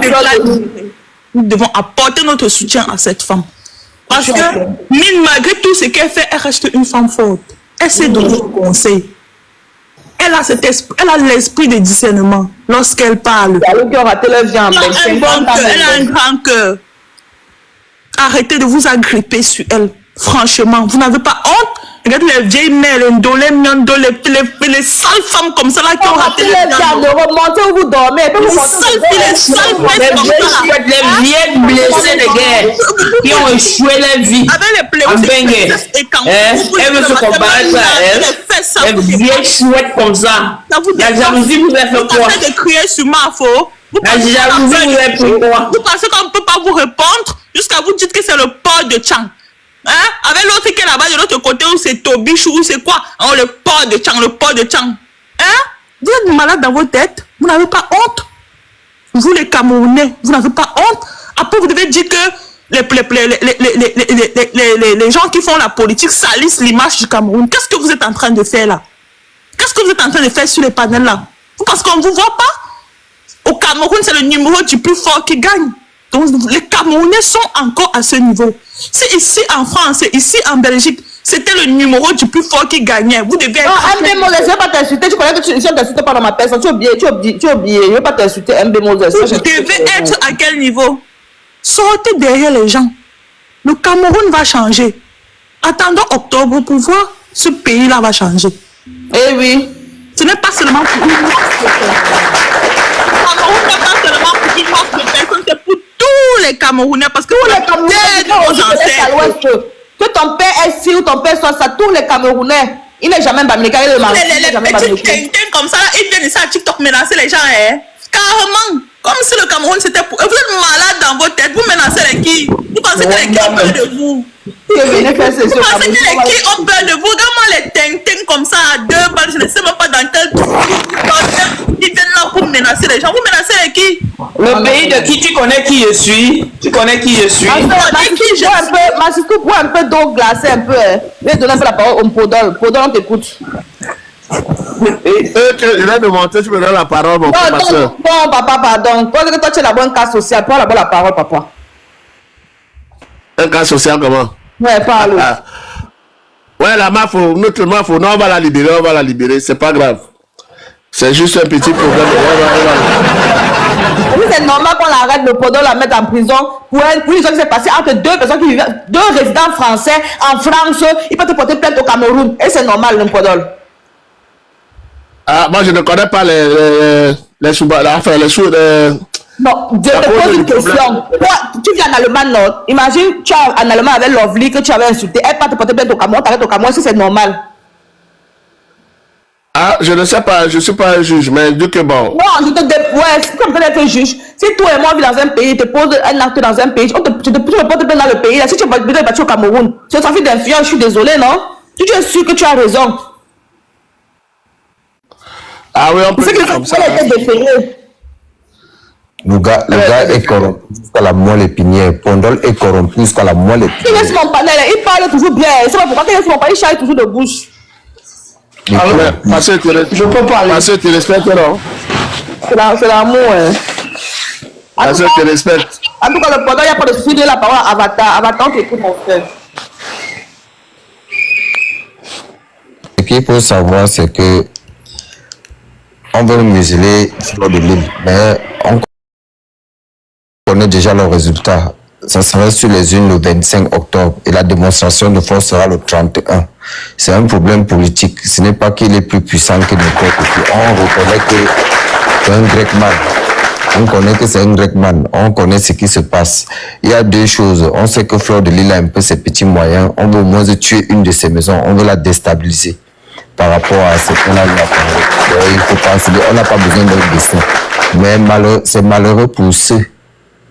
Fleur de Lys. Nous devons apporter notre soutien à cette femme. Parce que, malgré tout ce qu'elle fait, elle reste une femme forte. Elle sait donner des conseils. Elle a l'esprit de discernement lorsqu'elle parle. Elle a un grand cœur. Arrêtez de vous agripper sur elle. Franchement, vous n'avez pas honte. Regardez les vieilles mères, les sales femmes comme ça là qui ont raté les remonter où vous dormez. Les vieilles blessées de guerre qui ont échoué leur vie. En Bengue. Elle veut se comparer à elle. Les vieilles chouettes comme ça. La jalousie vous a fait quoi? De crier sur ma faute. La jalousie vous a fait quoi? Vous pensez qu'on ne peut pas vous répondre jusqu'à vous dites que c'est le port de Tchang. Hein? Avec l'autre qui est là-bas de l'autre côté où c'est Tobiche ou c'est quoi? Oh, le port de Tchang, le port de Tchang. Hein? Vous êtes malade dans vos têtes? Vous n'avez pas honte? Vous les Camerounais, vous n'avez pas honte? Après vous devez dire que les gens qui font la politique salissent l'image du Cameroun. Qu'est-ce que vous êtes en train de faire là? Qu'est-ce que vous êtes en train de faire sur les panels là? Parce qu'on ne vous voit pas? Au Cameroun, c'est le numéro du plus fort qui gagne. Donc, les Camerounais sont encore à ce niveau. C'est ici en France, c'est ici en Belgique, c'était le numéro du plus fort qui gagnait. Vous devez être... MB Moses, je ne vais pas t'insulter. Tu connais que tu ne t'insultes pas dans ma personne. Tu as oublié. Je ne vais pas t'insulter, MB Moses. Vous devez être à quel niveau? Sortez derrière les gens. Le Cameroun va changer. Attendons octobre pour voir ce pays-là va changer. Eh oui. Ce n'est pas seulement pour une masse de personnes. Le Cameroun n'est pas seulement pour une masse de personnes, c'est pour tous les Camerounais. Parce que tous les Camerounais, que ton père est ici ou ton père soit ça, tous les Camerounais, il n'est jamais bamileka, il est marié. Les petits tintin comme ça, ils viennent ici à TikTok menacer les gens, hein. Carrément. Comme si le Cameroun c'était pour... Vous êtes malade dans vos têtes, vous menacez les qui? Vous pensez que les qui ont peur de vous? Vous pensez que les qui ont peur de vous? Regarde-moi les tintins comme ça à 2 balles, je ne sais même pas dans quel... Ils viennent là pour menacer les gens. Vous menacez les qui? Le pays de qui? Tu connais qui je suis? Tu connais qui je suis? Massisco, bois un peu d'eau glacée un peu. Je vais donner un peu la parole au Podol. Podol, on t'écoute. Je vais demander, tu me donnes la parole, mon frère, ma soeur. Non, papa, pardon. Toi, tu es la bonne cas sociale. Prends la parole, papa. Un cas social, comment? Ouais, parle. Ouais, la mafia, notre mafia, non, on va la libérer, c'est pas grave. C'est juste un petit problème. C'est normal qu'on l'arrête, le Podol, la mettre en prison pour une chose qui s'est passée entre deux personnes qui vivent, 2 résidents français en France. Il peut te porter plainte au Cameroun. Et c'est normal, le Podol. Ah, moi, je ne connais pas les sous. Non, je te pose une question. Toi, tu viens en Allemagne, non? Imagine, tu es en Allemagne avec Lovely que tu avais insulté. Elle peut te porter plainte au Cameroun, t'arrêtes au Cameroun, si c'est normal. Ah, je ne sais pas, je ne suis pas un juge, mais dis que bon. Non, ouais, c'est comme peut-être un juge. Si toi et moi on vit dans un pays, te pose un acte dans un pays, tu te portes plainte dans le pays. Là, si tu es battu au Cameroun, c'est un trafic d'influence, je suis désolé, non? Tu es sûr que tu as raison. Ah oui, on peut dire comme ça. Le gars est corrompu jusqu'à la moelle épinière. Pondol est corrompu jusqu'à la moelle épinière. Il laisse mon panel, il parle toujours bien. C'est pas pourquoi il laisse mon panel, il charge toujours de bouche. Ah ouais, parce que je peux parler. Parce que tu respectes, non? C'est l'amour, hein. Parce que tu respectes. En tout cas, le pendant, il n'y a pas de souci de la parole à Avatar. Avatar, tu écoutes mon frère. Ce qu'il faut savoir, c'est que on veut museler Fleur de Lys, mais on connaît déjà le résultat. Ça sera sur les urnes le 25 octobre et la démonstration de force sera le 31. C'est un problème politique. Ce n'est pas qu'il est plus puissant que n'importe qui. On reconnaît que c'est un Grecman. On connaît que c'est un Grecman. On connaît ce qui se passe. Il y a 2 choses. On sait que Fleur de Lys a un peu ses petits moyens. On veut au moins tuer une de ses maisons. On veut la déstabiliser par rapport à ce qu'on a eu à parler. Il faut penser, on n'a pas besoin d'un dessin. Mais c'est malheureux pour ceux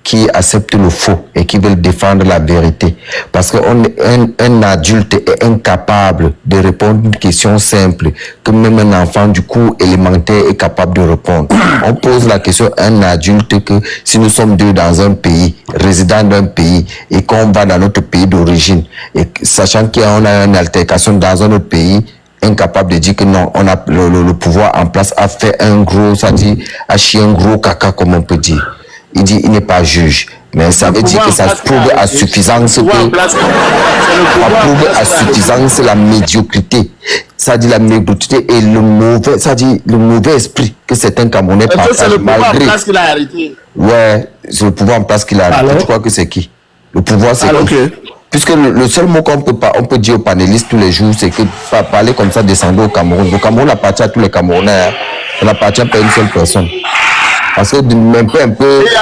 qui acceptent le faux et qui veulent défendre la vérité. Parce qu'un adulte est incapable de répondre à une question simple que même un enfant du cours élémentaire est capable de répondre. On pose la question à un adulte que si nous sommes 2 dans un pays, résidents d'un pays, et qu'on va dans notre pays d'origine, et sachant qu'on a une altercation dans un autre pays, incapable de dire que non, on a le pouvoir en place a fait un gros, ça dit, a chié un gros caca, comme on peut dire. Il dit, il n'est pas juge. Mais ça veut dire que ça prouve à suffisance la médiocrité. Ça dit la médiocrité et le mauvais, ça dit le mauvais esprit que certains Camerounais partagent. C'est le pouvoir malgré. en place qu'il a hérité. Ouais, c'est le pouvoir en place qu'il a hérité. Tu crois que c'est qui? Le pouvoir, c'est qui? Okay. Puisque le seul mot qu'on peut dire aux panélistes tous les jours, c'est que parler comme ça, descendre au Cameroun. Le Cameroun appartient à tous les Camerounais. Hein. Ça n'appartient pas à une seule personne. Parce que même un peu il y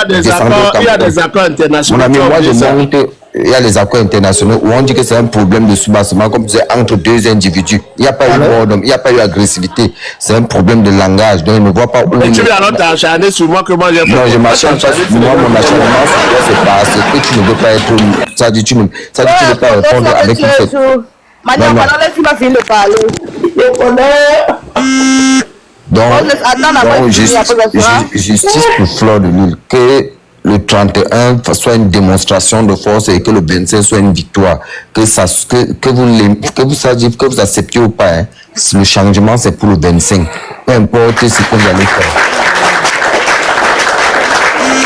a des accords internationaux. Mon ami, moi je monte, il y a les accords internationaux où on dit que c'est un problème de soubassement, comme tu disais, entre deux individus. Il n'y a pas eu d'ordre, il n'y a pas eu agressivité. C'est un problème de langage. Donc, il ne voit pas où. Mais tu viens alors t'acharner sur moi que moi j'ai fait. Non, je m'acharne pas sur moi, mon acharnement, c'est parce que tu ne veux pas être. Ça dit, tu ne veux pas répondre avec une fête. Maintenant, tu vas finir de parler. Je connais. Donc, justice pour Fleur de Lille, que le 31 soit une démonstration de force et que le 25 soit une victoire, que vous acceptiez ou pas, hein, le changement c'est pour le 25, peu importe ce qu'on allait faire.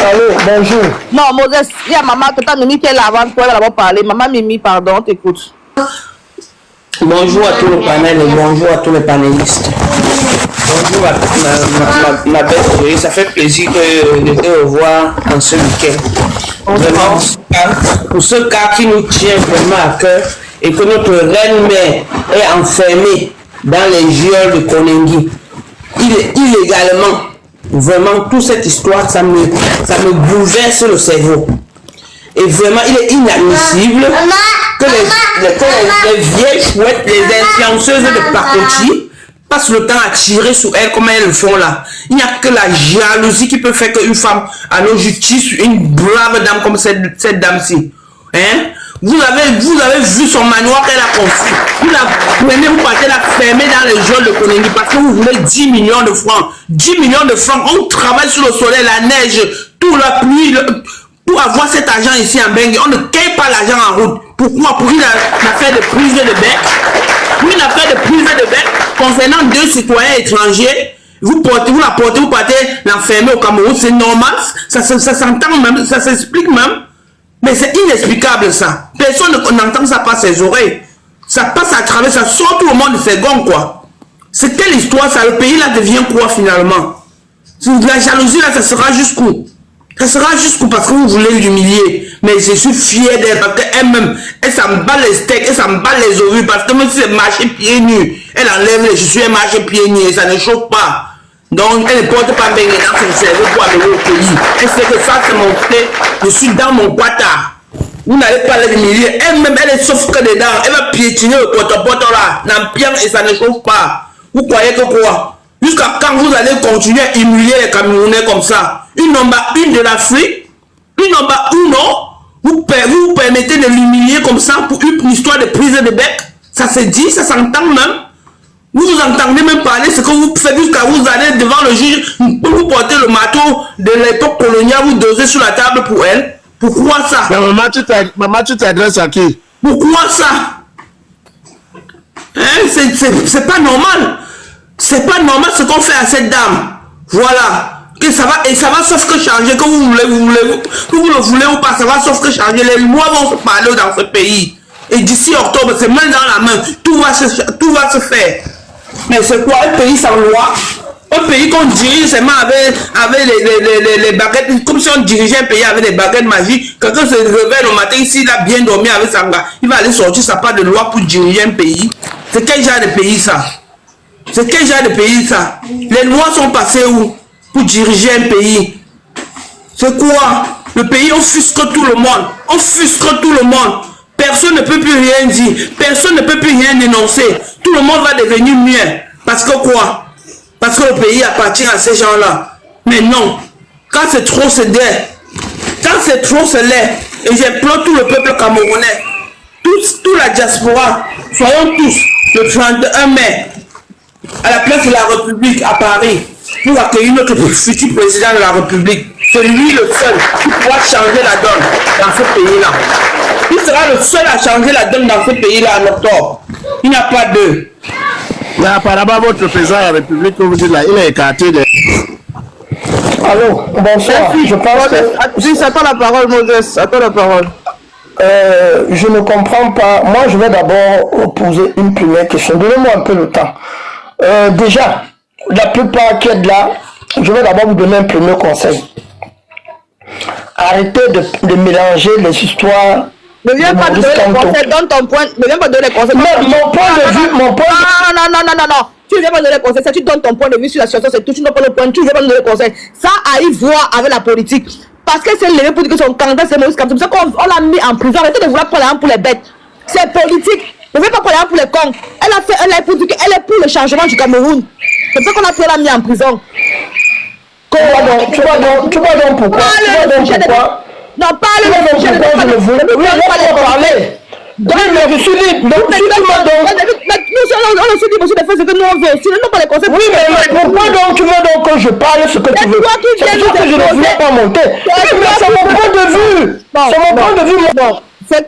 Allô, bonjour. Non, Moses, il y a maman que t'as Mimi qui est là avant toi, elle va d'abord parler. Maman Mimi, pardon, t'écoute. Bonjour à tous les panels et bonjour à tous les panélistes. Bonjour à ma belle chérie, ça fait plaisir de te revoir en ce week-end. Vraiment, pour ce cas qui nous tient vraiment à cœur et que notre reine-mère est enfermée dans les geôles de Konengi. Illégalement, vraiment, toute cette histoire, ça me bouleverse le cerveau. Et vraiment, il est inadmissible que les vieilles chouettes, les influenceuses de Pakoti passent le temps à tirer sur elles comme elles le font là. Il n'y a que la jalousie qui peut faire qu'une femme a nos justice, une brave dame comme cette dame-ci. Hein? Vous avez vu son manoir qu'elle a conçu. Vous la prenez, vous partez la fermer dans les geôles de Konengi parce que vous voulez 10 millions de francs. 10 millions de francs, on travaille sur le soleil, la neige, tout la pluie, pour avoir cet argent ici en Bengue, on ne paye pas l'argent en route. Pourquoi? Pour une affaire de prise de bec. Pour une affaire de prise de bec concernant 2 citoyens étrangers, vous partez l'enfermer au Cameroun, c'est normal, ça s'entend même, ça s'explique même. Mais c'est inexplicable ça. Personne n'entend ça par ses oreilles. Ça passe à travers, ça sort tout le monde de ses gonds, quoi. C'est quelle histoire ça? Le pays là devient quoi finalement? La jalousie là, ça sera jusqu'où? Ça sera jusqu'où parce que vous voulez l'humilier. Mais je suis fier d'elle parce qu'elle-même, elle s'en bat les steaks, elle s'en bat les ovules parce que même si c'est marché pieds nus, elle enlève les chaussures et marche pieds nus et ça ne chauffe pas. Donc elle ne porte pas bien dans son cerveau pour aller au pays. Elle sait que ça c'est mon fait, je suis dans mon quata. Vous n'allez pas l'humilier. Elle-même, elle est sauf que dedans. Elle va piétiner le pote-pote là, n'empire et ça ne chauffe pas. Vous croyez que quoi? Jusqu'à quand vous allez continuer à humilier les Camerounais comme ça? Une number 1 de l'Afrique, une number 1, vous permettez de l'humilier comme ça pour une histoire de prise de bec? Ça se dit, ça s'entend même. Vous vous entendez même parler ce que vous faites jusqu'à vous allez devant le juge, vous portez le marteau de l'époque coloniale, vous dosez sur la table pour elle. Pourquoi ça? Mais maman, tu t'adresses à qui? Pourquoi ça? Hein? C'est pas normal. C'est pas normal ce qu'on fait à cette dame. Voilà. Et ça va sauf que changer, que vous le voulez ou pas, ça va sauf que changer. Les lois vont se parler dans ce pays. Et d'ici octobre, c'est main dans la main. Tout va se faire. Mais c'est quoi un pays sans loi? Un pays qu'on dirige seulement avec les baguettes, comme si on dirigeait un pays avec des baguettes magiques. Quelqu'un se réveille le matin, ici, il a bien dormi avec sa gars. Il va aller sortir sa part de loi pour diriger un pays. C'est quel genre de pays ça? C'est quel genre de pays ça? Les lois sont passées où? Pour diriger un pays. C'est quoi? Le pays offusque tout le monde. Offusque tout le monde. Personne ne peut plus rien dire. Personne ne peut plus rien dénoncer. Tout le monde va devenir mieux. Parce que quoi? Parce que le pays appartient à ces gens-là. Mais non. Quand c'est trop, c'est laid. Quand c'est trop, c'est laid. Et j'implore tout le peuple camerounais. Toute la diaspora. Soyons tous le 31 mai à la place de la République à Paris pour accueillir notre futur président de la République. C'est lui le seul qui pourra changer la donne dans ce pays-là. Il sera le seul à changer la donne dans ce pays-là en octobre. Il n'y a pas d'eux. Mais apparemment, votre président de la République, comme vous dites là, il est écarté de... Allô, bonsoir. Je pense que... Juste, attends la parole, Moses. Attends la parole. Je ne comprends pas. Moi, je vais d'abord poser une première question. Donnez-moi un peu le temps. Déjà, la plupart qui est là, je vais d'abord vous donner un premier conseil. Arrêtez de mélanger les histoires. Ne viens pas donner les conseils, donne ton point. Ne viens pas donner les conseils. Mon point de vue, non. Tu ne viens pas donner les conseils. Ça, tu donnes ton point de vue sur la situation, c'est tout. Tu ne donnes pas le point. Tu ne viens pas donner les conseils. Ça a eu voir avec la politique. Parce que c'est levé pour dire que son candidat, c'est Maurice Kamto. C'est pour ça qu'on l'a mis en prison. Arrêtez de vouloir prendre l'arme pour les bêtes. C'est politique. Ne viens pas prendre l'arme pour les cons. Elle est pour le changement du Cameroun. C'est pour ça qu'on a pris la mis en prison. Tu vois donc pourquoi? Non, parle de sujet. Je ne veux pas parler. Oui, mais je suis libre. Donc, si tu m'as donc... on se dit, monsieur, de faire ce que nous on veut. Sinon, pas les conseils. Oui, mais pourquoi donc tu veux donc que je parle ce que tu veux? C'est sûr que je ne voulais pas monter. Oui, mais c'est mon point de vue. C'est mon point de vue.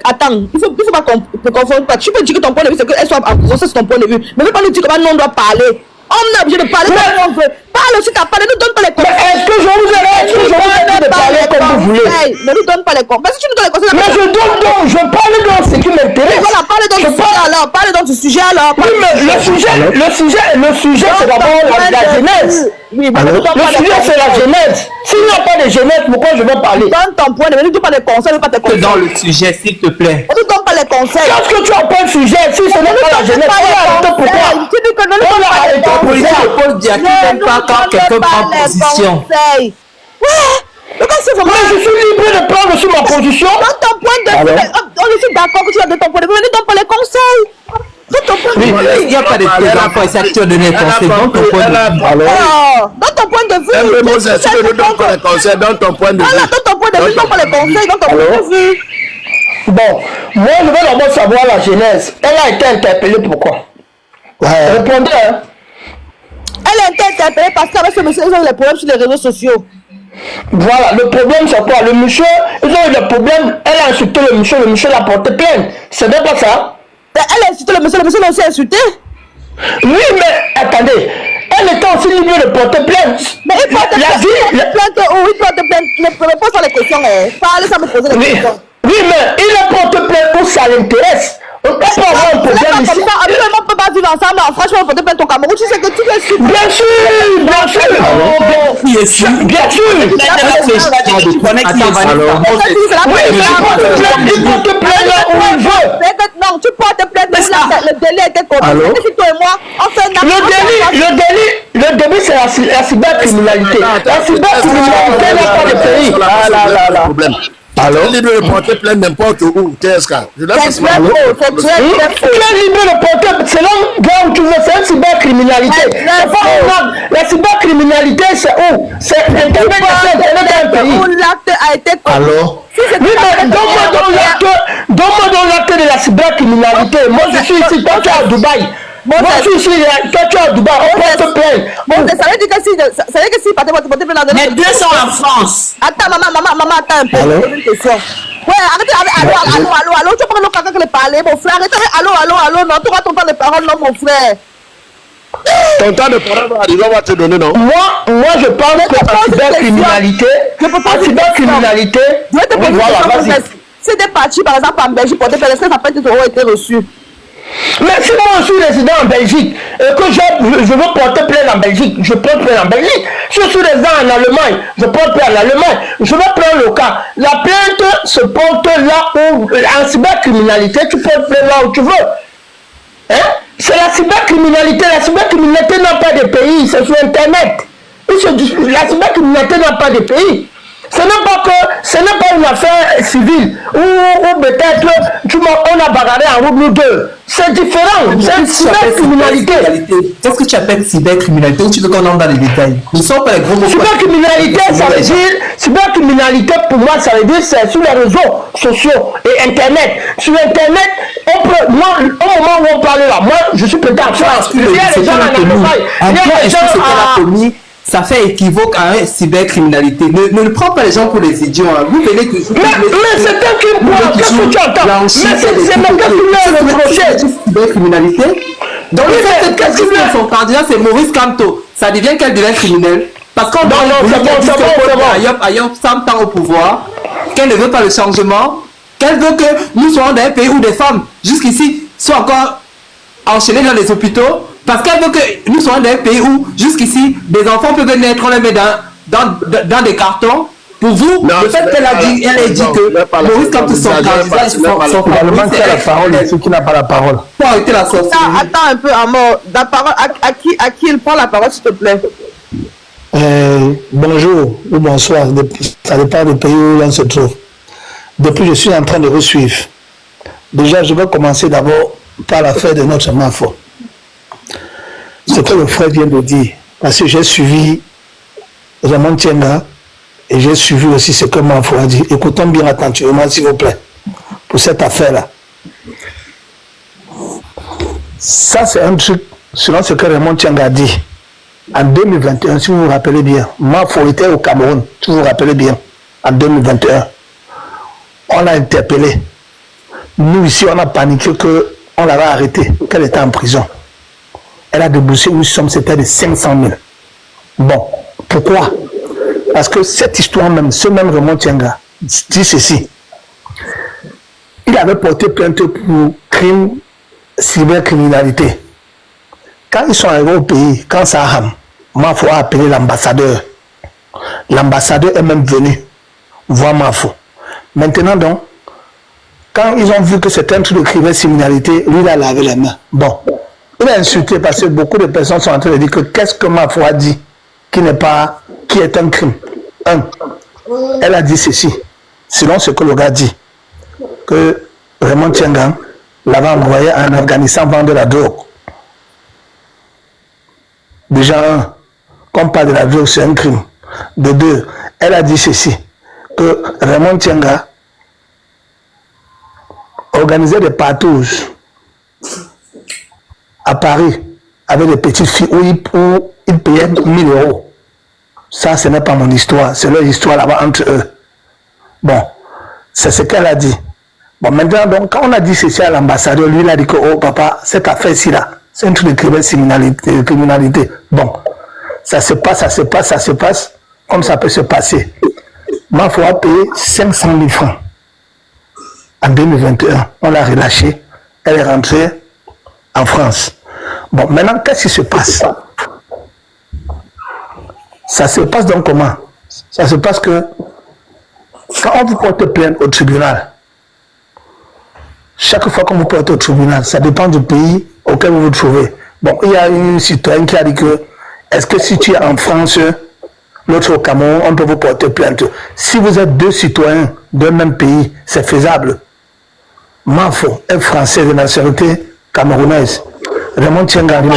Attends, il faut pas te confondre. Tu peux dire que ton point de vue, c'est qu'elle soit en prison, c'est ton point de vue. Mais ne pas nous dire comment nous on doit parler. On est obligé de parler comme on veut. Parle aussi, t'as parlé, ne donne pas les conseils. Mais est-ce que je vous ai dit de parler comme vous voulez? Ne nous donne pas les conseils. Mais si tu nous donnes les conseils... Mais je donne donc, je parle donc ce qui m'intéresse. Voilà, parle donc du sujet alors. Parle donc du sujet alors. Oui, mais le sujet, c'est d'abord la genèse. Oui, le sujet, c'est la genèse. S'il n'y a pas de genèse, pourquoi je vais parler? Donne ton point de vue, ne dis pas les conseils, ne pas tes conseils. Dans le sujet, s'il te plaît. On ne donne pas les conseils. Qu'est-ce que tu appelles sujet? Si ce n'est pas la genèse, on l'a arrêté pourquoi? On l'a arrêté La pour politique ça. de Paul Diaki n'aime pas quand quelqu'un prend position. Ouais, Mais je suis libre de prendre sur ma position. dans ton point de vue, on est d'accord que tu as de ton point de vue, mais ne donne pas les conseils. Donne ton point de vue. Il n'y a pas de enfants ici qui ont donné conseil. Dans ton point de vue. Donne ton point de vue. Moses, tu ne donnes pas les conseils, donne ton point de vue. Voilà, donne ton point de vue, donne pas les conseils, donne ton point de vue. Bon, moi je veux d'abord savoir la genèse. Elle a été interpellée pourquoi? Répondez, hein. Elle a été interpellée parce qu'avec ce monsieur, ils ont des problèmes sur les réseaux sociaux. Voilà, le problème c'est quoi? Le monsieur, ils ont eu des problèmes, elle a insulté le monsieur l'a porté plainte. C'est bien pas ça? Elle a insulté le monsieur l'a aussi insulté. Oui, mais attendez, elle était aussi libre de porter plainte. Mais il porte plainte, il porte plainte, ne pose pas les questions, parle sans me poser les questions. Oui, mais il a porté plainte où ça l'intéresse. On peut pas avoir un problème ici. On peut pas vivre ensemble. Franchement, on peut pas ton Cameroun. Tu sais que tu es sûr. Bien sûr, bien sûr. Bien sûr. Il porte plainte là où il veut. Non, tu portes plainte. Le délai était compris. Si toi et moi, on fait le délit, c'est la cybercriminalité. La cybercriminalité n'a pas de pays. Alors, libre de porter plainte n'importe où, TSK. Tu es libre de porter, c'est là où tu veux, c'est une cybercriminalité. La cybercriminalité, c'est où? C'est Internet, c'est un pays. Où l'acte a été commis. Alors? Oui, mais donne-moi donc l'acte de la cybercriminalité. Moi, je suis ici, toi, tu es à Dubaï. Moi, je suis ici, toi, tu es à Dubaï, on porte plainte. Ça veut dire que si porter plainte... Les deux sont en France. Attends, maman, attends un peu. J'ai une question. Ouais, arrêtez, allô, tu prends le caca que le parler, mon frère. Arrêtez, allô, non, tu vas ton temps de parole, non, mon frère. Ton temps de parole va arriver, on va te donner, non? Moi, je parle que la cybercriminalité. La cybercriminalité. Je vais te poser une question. Si des partis, par exemple, en Belgique, pour des personnes, ça peut être été reçu. Mais si moi je suis résident en Belgique et que je veux porter plainte en Belgique, je porte plainte en Belgique. Si je suis résident en Allemagne, je porte plainte en Allemagne. Je vais prendre le cas. La plainte se porte là où, en cybercriminalité, tu portes plainte là où tu veux. Hein? C'est la cybercriminalité. La cybercriminalité n'a pas de pays, c'est sur Internet. La cybercriminalité n'a pas de pays. Ce n'est pas une affaire civile où peut-être on a bagarré en route nous deux. C'est différent. C'est une cybercriminalité. Qu'est-ce que tu appelles cybercriminalité ou tu veux qu'on entre dans les détails? Nous sommes pas les gros mots. Cybercriminalité, ça veut dire, cybercriminalité pour moi, ça veut dire c'est sur les réseaux sociaux et Internet. Sur Internet, au moment où on parle là, moi je suis peut-être en France. Il y a des gens en Allemagne. Il y a des gens ça fait équivoque à une cybercriminalité. Ne prends pas les gens pour les idiots. Hein. Vous venez toujours... Mais c'est un crime. Qu'est-ce que tu entends? Mais c'est même pas ce que tu veux reprocher. Cybercriminalité. Donc, le fait que son candidat, c'est Maurice Kamto, ça devient qu'elle devient criminelle. Parce qu'on doit Ayop 100 ans au pouvoir, qu'elle ne veut pas le changement, qu'elle veut que nous soyons dans un pays où des femmes, jusqu'ici, sont encore enchaînées dans les hôpitaux, parce qu'elle veut que nous soyons dans un pays où, jusqu'ici, des enfants peuvent naître, on les met dans des cartons. Pour vous, non, le fait qu'elle a dit, que Maurice Kamto son candidat, la parole, ceux qui n'ont pas la parole. Faut arrêter la sortie. Attends un peu, Amor. La parole, à qui il prend la parole, s'il te plaît? Bonjour ou bonsoir, ça dépend du pays où l'on se trouve. Depuis, je suis en train de vous suivre. Déjà, je vais commencer d'abord par l'affaire de notre Mafo. Ce que le frère vient de dire, parce que j'ai suivi Raymond Tienga et j'ai suivi aussi ce que Mafo a dit. Écoutons bien attentivement, s'il vous plaît, pour cette affaire-là. Ça, c'est un truc, selon ce que Raymond Tienga a dit. En 2021, si vous vous rappelez bien, Mafo était au Cameroun, si vous vous rappelez bien, en 2021. On l'a interpellé. Nous, ici, on a paniqué qu'on l'avait arrêtée, qu'elle était en prison. Elle a déboursé une somme, c'était de 500 000. Bon, pourquoi? Parce que cette histoire même, ce même Raymond Tienga dit ceci. Il avait porté plainte pour crime, cybercriminalité. Quand ils sont arrivés au pays, quand ça a Mafo a appelé l'ambassadeur. L'ambassadeur est même venu voir Mafo. Maintenant donc, quand ils ont vu que c'était un truc de crime cybercriminalité, lui il a lavé les mains. Bon, il a insulté parce que beaucoup de personnes sont en train de dire que qu'est-ce que Mafo a dit qui est un crime. Elle a dit ceci, selon ce que le gars dit, que Raymond Tienga l'avait envoyé en Afghanistan vendre de la drogue. Déjà, qu'on parle de la drogue, c'est un crime. De deux, elle a dit ceci, que Raymond Tienga organisait des partouches à Paris avec des petites filles où il payait 1000 €. Ça, ce n'est pas mon histoire, c'est leur histoire là-bas entre eux. Bon, c'est ce qu'elle a dit. Bon, maintenant, donc, quand on a dit ceci à l'ambassadeur, lui, il a dit que, oh papa, cette affaire-ci là, c'est un truc de criminalité. Bon, ça se passe comme ça peut se passer. Mafo a payé 500 000 francs en 2021. On l'a relâchée. Elle est rentrée en France. Bon, maintenant, qu'est-ce qui se passe? Ça se passe donc comment? Ça se passe que quand on vous porte plainte au tribunal, chaque fois qu'on vous porte au tribunal, ça dépend du pays auquel vous vous trouvez. Bon, il y a une citoyenne qui a dit que est-ce que si tu es en France, l'autre au Cameroun, on peut vous porter plainte. Si vous êtes deux citoyens d'un même pays, c'est faisable. Mafo est français de nationalité camerounaise. Raymond Tienga. Non,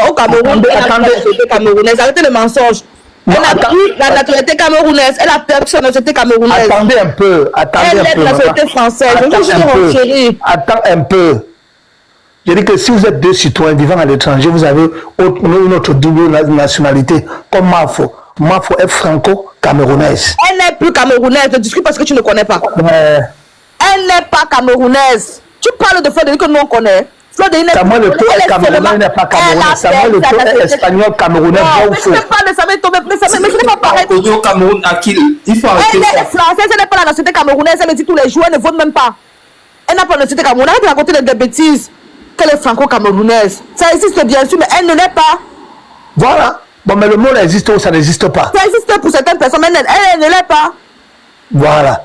au Cameroun, elle a la nationalité camerounaise. Arrêtez le mensonge. Elle a pris la nationalité camerounaise. Elle a perdu sa nationalité camerounaise. Attendez un peu. Elle est de la nationalité française. Attends un peu. Je dis que si vous êtes deux citoyens vivant à l'étranger, vous avez une autre double nationalité, comme Mafo. Mafo est franco-camerounaise. Elle n'est plus camerounaise. Ne discute parce que tu ne connais pas. Elle n'est pas camerounaise. Tu parles de Frédéric que nous on connaît. Samuel Eto'o est camerounais, n'est pas camerounais. Samuel Eto'o est espagnol, camerounais. Mais ce n'est pas pareil. Au Cameroun, à qui il faut arrêter ça. Elle est française, elle n'est pas la nationalité camerounaise. Elle le dit tous les jours, elle ne vote même pas. Elle n'a pas la nationalité camerounaise. Elle peut raconter des bêtises. Qu'elle est franco-camerounaise. Ça existe bien sûr, mais elle ne l'est pas. Voilà. Bon, mais le mot existe ou ça n'existe pas? Ça existe pour certaines personnes, mais elle ne l'est pas. Voilà.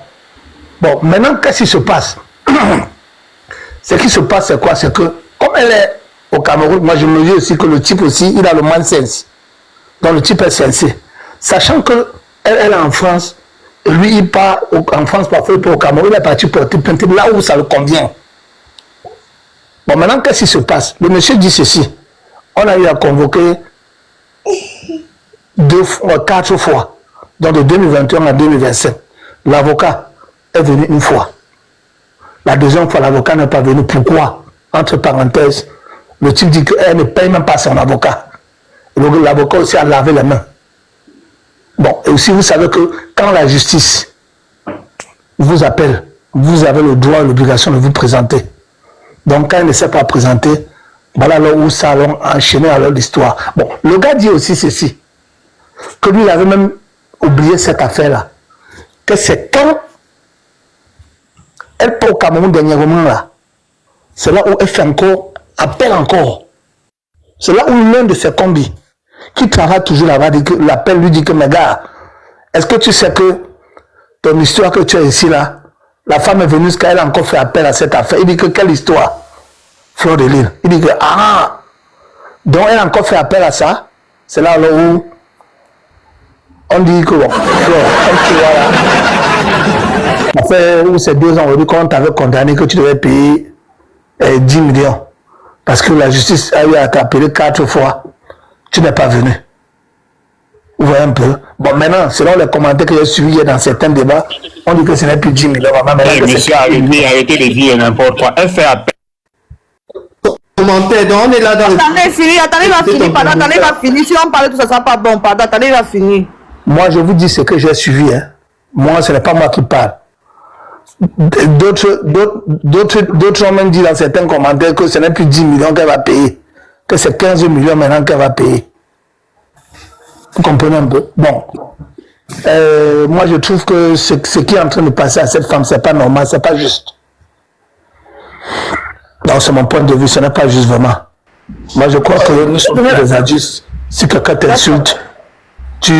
Bon, maintenant, qu'est-ce qui se passe? Ce qui se passe, c'est quoi? C'est que, comme elle est au Cameroun, moi je me dis aussi que le type aussi, il a le man sense. Donc le type est sensé. Sachant que elle est en France, et lui il part en France parfois au Cameroun, il est parti porter plainte là où ça le convient. Bon, maintenant, qu'est-ce qui se passe? Le monsieur dit ceci. On a eu à convoquer 4 fois. Donc de 2021 à 2025. L'avocat est venu une fois. La deuxième fois, l'avocat n'est pas venu. Pourquoi? Entre parenthèses, le type dit qu'elle ne paye même pas son avocat. Donc l'avocat aussi a lavé les mains. Bon, et aussi vous savez que quand la justice vous appelle, vous avez le droit et l'obligation de vous présenter. Donc quand elle ne s'est pas présentée, Voilà là où ça a enchaîné alors l'histoire. Bon, le gars dit aussi ceci, que lui, il avait même oublié cette affaire-là. Que c'est quand elle part au Cameroun dernièrement là, c'est là où elle fait encore, appelle encore. C'est là où l'un de ses combis, qui travaille toujours là-bas, l'appelle, lui dit que, mes gars, est-ce que tu sais que ton histoire que tu as ici là, la femme est venue jusqu'à elle a encore fait appel à cette affaire. Il dit que quelle histoire? Fleur de Lille. Il dit que, ah, donc elle a encore fait appel à ça. C'est là où on dit que, bon, Fleur, comme tu vois là, ça fait où c'est 2 ans aujourd'hui qu'on t'avait condamné que tu devais payer 10 millions. Parce que la justice a eu à t'appeler 4 fois. Tu n'es pas venu. Vous voyez un peu. Bon, maintenant, selon les commentaires que j'ai suivis dans certains débats, on dit que ce n'est plus 10 millions. Monsieur, arrêtez de dire n'importe quoi. Elle fait appel. Commentaire, donc on est là dans le... Attendez, il va finir, pardon, attendez, il va finir. Si on parle de tout ça, ça ne sera pas bon, pardon, attendez, il va finir. Moi, je vous dis ce que j'ai suivi. Hein. Moi, ce n'est pas moi qui parle. D'autres ont même dit dans certains commentaires que ce n'est plus 10 millions qu'elle va payer. Que c'est 15 millions maintenant qu'elle va payer. Vous comprenez un peu? Bon. Moi, je trouve que ce qui est en train de passer à cette femme, c'est pas normal, c'est pas juste. Donc, c'est mon point de vue, ce n'est pas juste vraiment. Moi, je crois que nous sommes des adultes. Si quelqu'un t'insulte, tu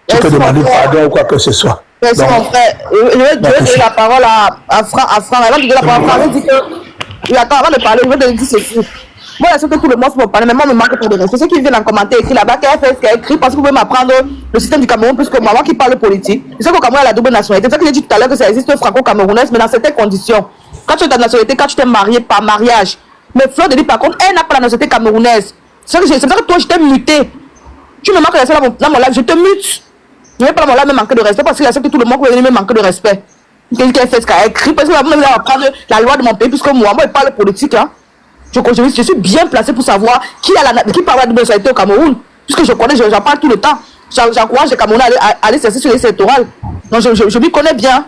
peux demander pardon ou quoi que ce soit. Merci mon frère. Je vais donner la parole à Franck. Avant de donner la parole à Franck, je dis que... Attends, avant de parler, je vais te dire ceci. Moi, je sais que tout le monde peut parler, mais moi, je me manque de respect. Ceux qui viennent en commenter écrit là-bas, qui a fait ce qu'il a écrit, parce que vous pouvez m'apprendre le système du Cameroun plus que moi qui parle politique. Je sais qu'au Cameroun, il y a la double nationalité. C'est ça que j'ai dit tout à l'heure que ça existe franco-camerounaise, mais dans certaines conditions. Quand tu as ta nationalité, quand tu t'es marié par mariage. Mais Fleur de Lille, par contre, elle n'a pas la nationalité camerounaise. C'est pour ça que toi, je t'ai muté. Tu me manques de respect dans mon live, je te mute. Je ne vais pas dans mon live me manquer de respect parce qu'il accepte que tout le monde peut venir me manquer de respect. Quelqu'un fait ce qu'il a écrit, parce que vous allez apprendre la loi de mon pays, puisque moi, je parle politique. Hein. Je suis bien placé pour savoir qui parle de nationalité au Cameroun. Puisque je connais, j'en parle tout le temps. J'encourage les Camerounais à aller s'asseoir sur les électorales. Donc je m'y connais bien.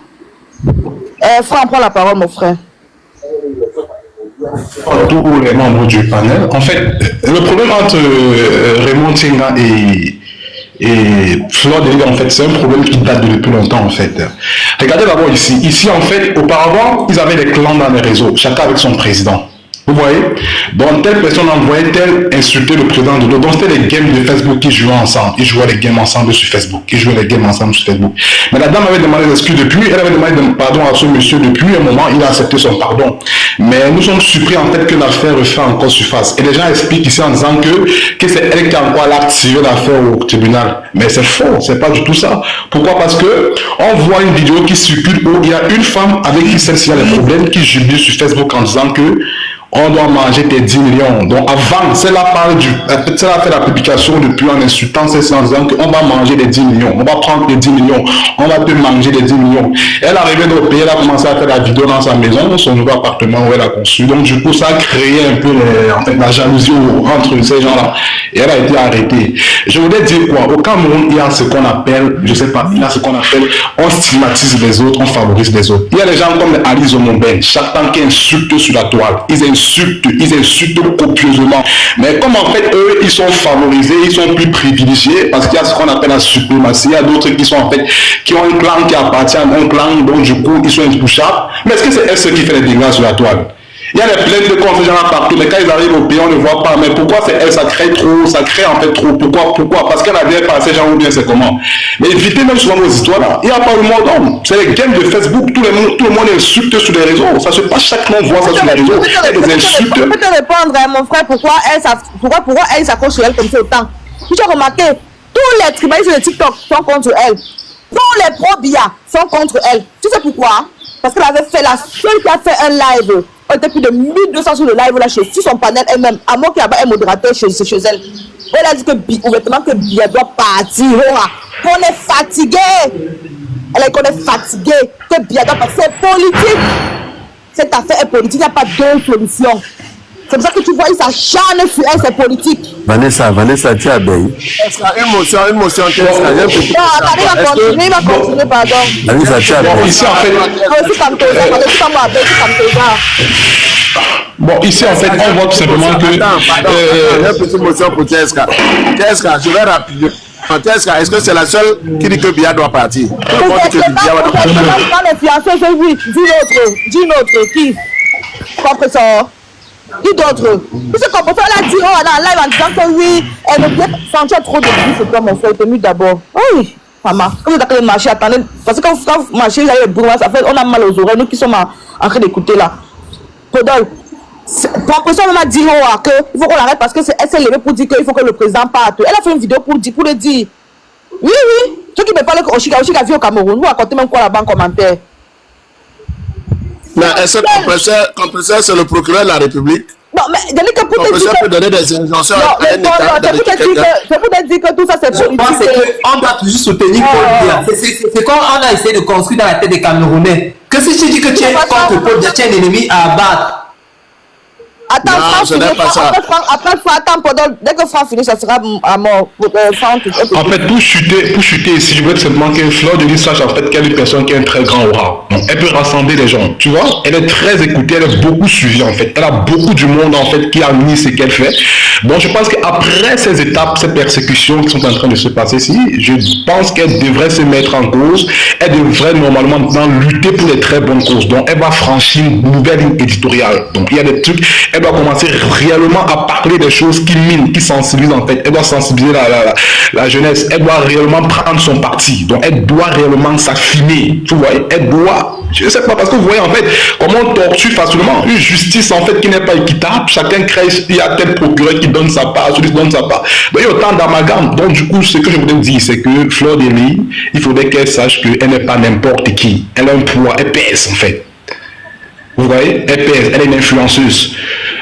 Franck, prends la parole, mon frère. Tous les membres du panel. En fait, le problème entre Raymond Tchenga et Fleur de Lille, en fait, c'est un problème qui date depuis longtemps, en fait. Regardez d'abord ici. Ici, en fait, auparavant, ils avaient des clans dans les réseaux, chacun avec son président. Vous voyez? Donc, telle personne envoyait telle insulter le président de l'autre. Donc, c'était les games de Facebook qui jouaient ensemble. Ils jouaient les games ensemble sur Facebook. Mais la dame avait demandé des excuses depuis. Elle avait demandé pardon à ce monsieur depuis un moment. Il a accepté son pardon. Mais nous sommes surpris en fait que l'affaire refait encore surface. Et les gens expliquent ici en disant que c'est elle qui a encore activé l'affaire au tribunal. Mais c'est faux. C'est pas du tout ça. Pourquoi? Parce que on voit une vidéo qui circule où il y a une femme avec qui celle-ci a des problèmes qui jubile sur Facebook en disant que on doit manger tes 10 millions. Donc avant, c'est la fait la publication depuis en insultant ces en disant qu'on va manger les 10 millions. On va prendre les 10 millions. On va te manger les 10 millions. Elle est arrivée dans le pays, elle a commencé à faire la vidéo dans sa maison, son nouveau appartement où elle a construit. Donc du coup, ça a créé un peu la jalousie entre ces gens-là. Et elle a été arrêtée. Je voulais dire quoi? Au Cameroun, il y a ce qu'on appelle, on stigmatise les autres, on favorise les autres. Il y a des gens comme Ali Zomoben, chaque temps qui insultent sur la toile. Ils insultent copieusement. Mais comme en fait, eux, ils sont favorisés, ils sont plus privilégiés parce qu'il y a ce qu'on appelle la suprématie. Il y a d'autres qui sont en fait, qui ont un clan qui appartient à un clan, donc du coup, ils sont intouchables. Mais est-ce que c'est elle ce qui fait les dégâts sur la toile? Il y a des plaintes de confusion partout, mais quand ils arrivent au pays, on ne voit pas. Mais pourquoi c'est elle? Ça crée en fait trop. Pourquoi? Parce qu'elle a bien passé, genre, ou bien c'est comment? Mais évitez même souvent nos histoires-là. Il n'y a pas le mot d'homme. C'est les games de Facebook, tout le monde insulte sur les réseaux. Ça se passe, chaque monde voit ça sur les réseaux. Il y a des insultes. Je peux te répondre, mon frère, pourquoi elle s'accroche sur elle comme ça autant? Tu as remarqué, tous les tribalistes de TikTok sont contre elle. Tous les pro-BIA sont contre elle. Tu sais pourquoi? Parce qu'elle avait fait la seule qui a fait un live. Elle était plus de 1200 sur le live là, sur son panel elle-même. À moi qui a un modérateur chez elle. Elle a dit que ouvertement que BIA doit partir. On est fatigué. Elle est qu'on est fatigué. Que BIA doit partir. C'est politique. Cette affaire est politique. Il n'y a pas d'autre solution. C'est pour ça que tu vois, il s'acharne sur elle, c'est politique. Vanessa, tu as bien. Émotion, Non, attendez, il va continuer, pardon. Vanessa, tu as bien. Ici, en fait, ici, en fait, on voit tout simplement que... un petit motion pour Tieska. Tieska, je vais rappeler. Tieska, est-ce que c'est la seule qui dit que Bia doit partir? Tout le monde dit que Bia doit partir. Dis une autre, qui? Compresseur. Qui d'autre? Tout ce compresseur, elle a dit, oh, elle a en live en disant que oui, elle ne peut sentir trop de bruit, c'est toi, mon frère, t'es mieux d'abord. Oui, maman, quand vous avez marché, attendez, parce que quand vous marchez, vous avez le bruit, ça fait, on a mal aux oreilles, nous qui sommes en train d'écouter là. Rodolphe, compresseur m'a dit, oh, que il faut qu'on l'arrête parce qu'elle s'est levée pour dire qu'il faut que le président parte. Elle a fait une vidéo pour le dire. Oui, ceux qui me parlent que Oshika vit au Cameroun, vous racontez même quoi là-bas en commentaire. Mais est-ce que compresseur, c'est le procureur de la République? Non, mais il que pour te dire que... peut donner des injonctions à un État. C'est pour te dire que tout ça, c'est politique. Je pense qu'on doit toujours soutenir Paul Biya. C'est quand on a essayé de construire dans la tête des Camerounais. Que si tu dis que tu es contre Paul Biya, tu es un ennemi à abattre. Attends, après, dès que Franck finit, ça sera à mort. En fait, pour chuter ici, je veux simplement que Fleur de Lys sache en fait qu'elle est une personne qui a un très grand aura. Donc, elle peut rassembler les gens. Tu vois, elle est très écoutée, elle est beaucoup suivie en fait. Elle a beaucoup du monde en fait qui admire ce qu'elle fait. Donc, je pense qu'après ces étapes, ces persécutions qui sont en train de se passer ici, je pense qu'elle devrait se mettre en cause. Elle devrait normalement maintenant lutter pour les très bonnes causes. Donc, elle va franchir une nouvelle ligne éditoriale. Donc, il y a des trucs. Elle doit commencer réellement à parler des choses qui minent, qui sensibilisent en fait. Elle doit sensibiliser la jeunesse. Elle doit réellement prendre son parti. Donc elle doit réellement s'affiner. Tu vois, elle doit... Je ne sais pas, parce que vous voyez en fait comment on tortue facilement une justice en fait qui n'est pas équitable. Chacun crée, il y a tel procureur qui donne sa part, celui qui donne sa part. Donc, il y a autant d'amalgame. Donc du coup, ce que je voulais dire, c'est que Fleur de Lys, il faudrait qu'elle sache qu'elle n'est pas n'importe qui. Elle a un pouvoir, elle pèse en fait. Vous voyez, elle pèse, elle est une influenceuse.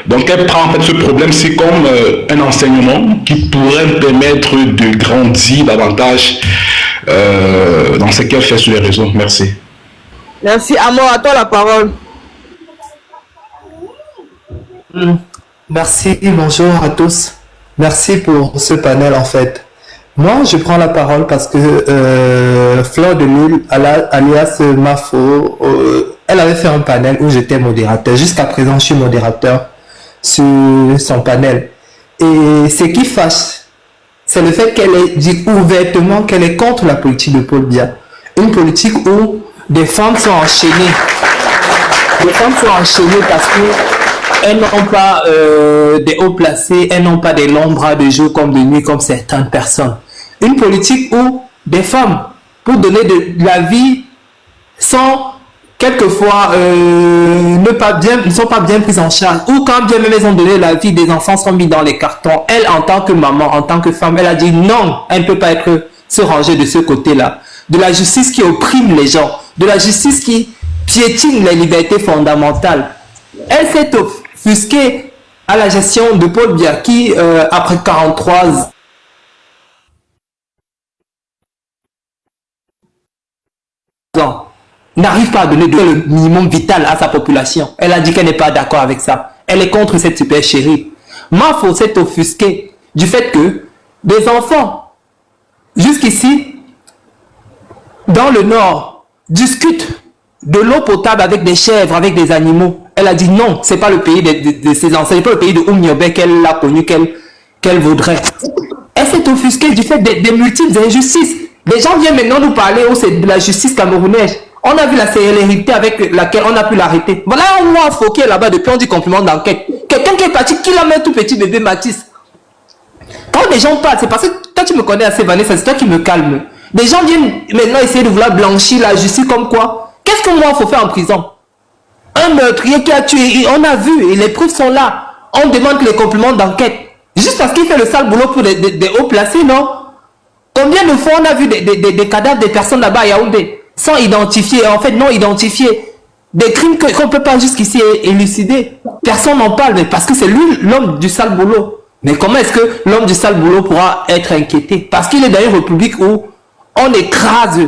Donc elle prend en fait ce problème, c'est comme un enseignement qui pourrait me permettre de grandir davantage dans ce qu'elle fait sur les réseaux. Merci. Merci, Amor, à toi la parole. Merci, bonjour à tous. Merci pour ce panel en fait. Moi, je prends la parole parce que Fleur de Lys, alias Mafo, elle avait fait un panel où j'étais modérateur. Jusqu'à présent, je suis modérateur sur son panel. Et ce qui fâche, c'est le fait qu'elle ait dit ouvertement qu'elle est contre la politique de Paul Biya. Une politique où des femmes sont enchaînées. Des femmes sont enchaînées parce qu'elles n'ont pas des hauts placés, elles n'ont pas des longs bras de jour comme de nuit comme certaines personnes. Une politique où des femmes, pour donner de la vie, sont quelquefois ne sont pas bien prises en charge, ou quand bien même elles ont donné la vie, des enfants sont mis dans les cartons. Elle, en tant que maman, en tant que femme, elle a dit non, elle ne peut pas se ranger de ce côté-là. De la justice qui opprime les gens, de la justice qui piétine les libertés fondamentales. Elle s'est offusquée à la gestion de Paul Biya qui, après 43 ans, n'arrive pas à donner le minimum vital à sa population. Elle a dit qu'elle n'est pas d'accord avec ça. Elle est contre cette supercherie. Mafo s'est offusqué du fait que des enfants, jusqu'ici, dans le nord, discutent de l'eau potable avec des chèvres, avec des animaux. Elle a dit non, c'est pas le pays de ses ancêtres, c'est pas le pays de Oumniobé qu'elle a connu, qu'elle voudrait. Elle s'est offusquée du fait des multiples injustices. Les gens viennent maintenant nous parler de la justice camerounaise. On a vu la célérité avec laquelle on a pu l'arrêter. Voilà un mois qui est là-bas depuis, on dit compliment d'enquête. Quelqu'un qui est parti, qui l'a mis tout petit bébé Matisse. Quand les gens parlent, c'est parce que toi tu me connais assez, Vanessa, c'est toi qui me calme. Les gens viennent maintenant essayer de vouloir blanchir la justice comme quoi. Qu'est-ce que moi il faut faire en prison? Un meurtrier qui a tué, on a vu, et les preuves sont là. On demande les compléments d'enquête. Juste parce qu'il fait le sale boulot pour des hauts placés, non? Combien de fois on a vu des cadavres des personnes là-bas à Yaoundé sans identifier, en fait non identifiés, des crimes qu'on ne peut pas jusqu'ici élucider. Personne n'en parle, mais parce que c'est lui l'homme du sale boulot. Mais comment est-ce que l'homme du sale boulot pourra être inquiété? Parce qu'il est dans une république où on écrase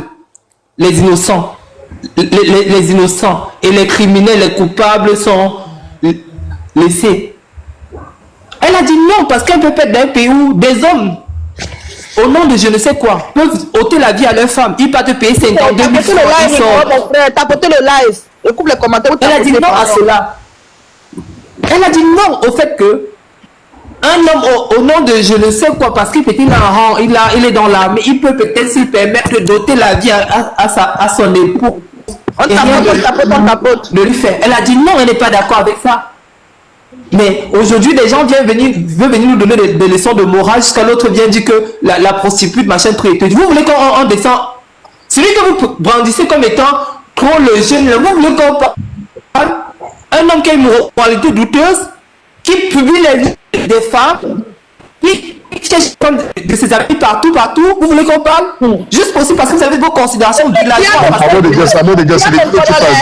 les innocents. Les innocents. Et les criminels, les coupables sont laissés. Elle a dit non, parce qu'elle peut être d'un pays où des hommes, au nom de je ne sais quoi, peuvent ôter la vie à leur femme. Ils peuvent te payer 52 000 francs. Tapoter le live. Écoute les commentaires. Elle a dit non à cela. Elle a dit non au fait que un homme au nom de je ne sais quoi, parce qu'il peut être en rang, il est dans l'armée, il peut peut-être se permettre de doter la vie à son époux. On tapote. De lui faire. Elle a dit non, elle n'est pas d'accord avec ça. Mais aujourd'hui, les gens veulent venir nous donner des leçons de morale jusqu'à l'autre vient dire que la prostituée, machin, truc. Vous voulez qu'on descend. Celui que vous brandissez comme étant trop le jeune, vous voulez qu'on parle un homme qui a une moralité douteuse, qui publie les vies des femmes, qui cherche de ses amis partout, vous voulez qu'on parle juste possible parce que vous avez vos considérations villageoises.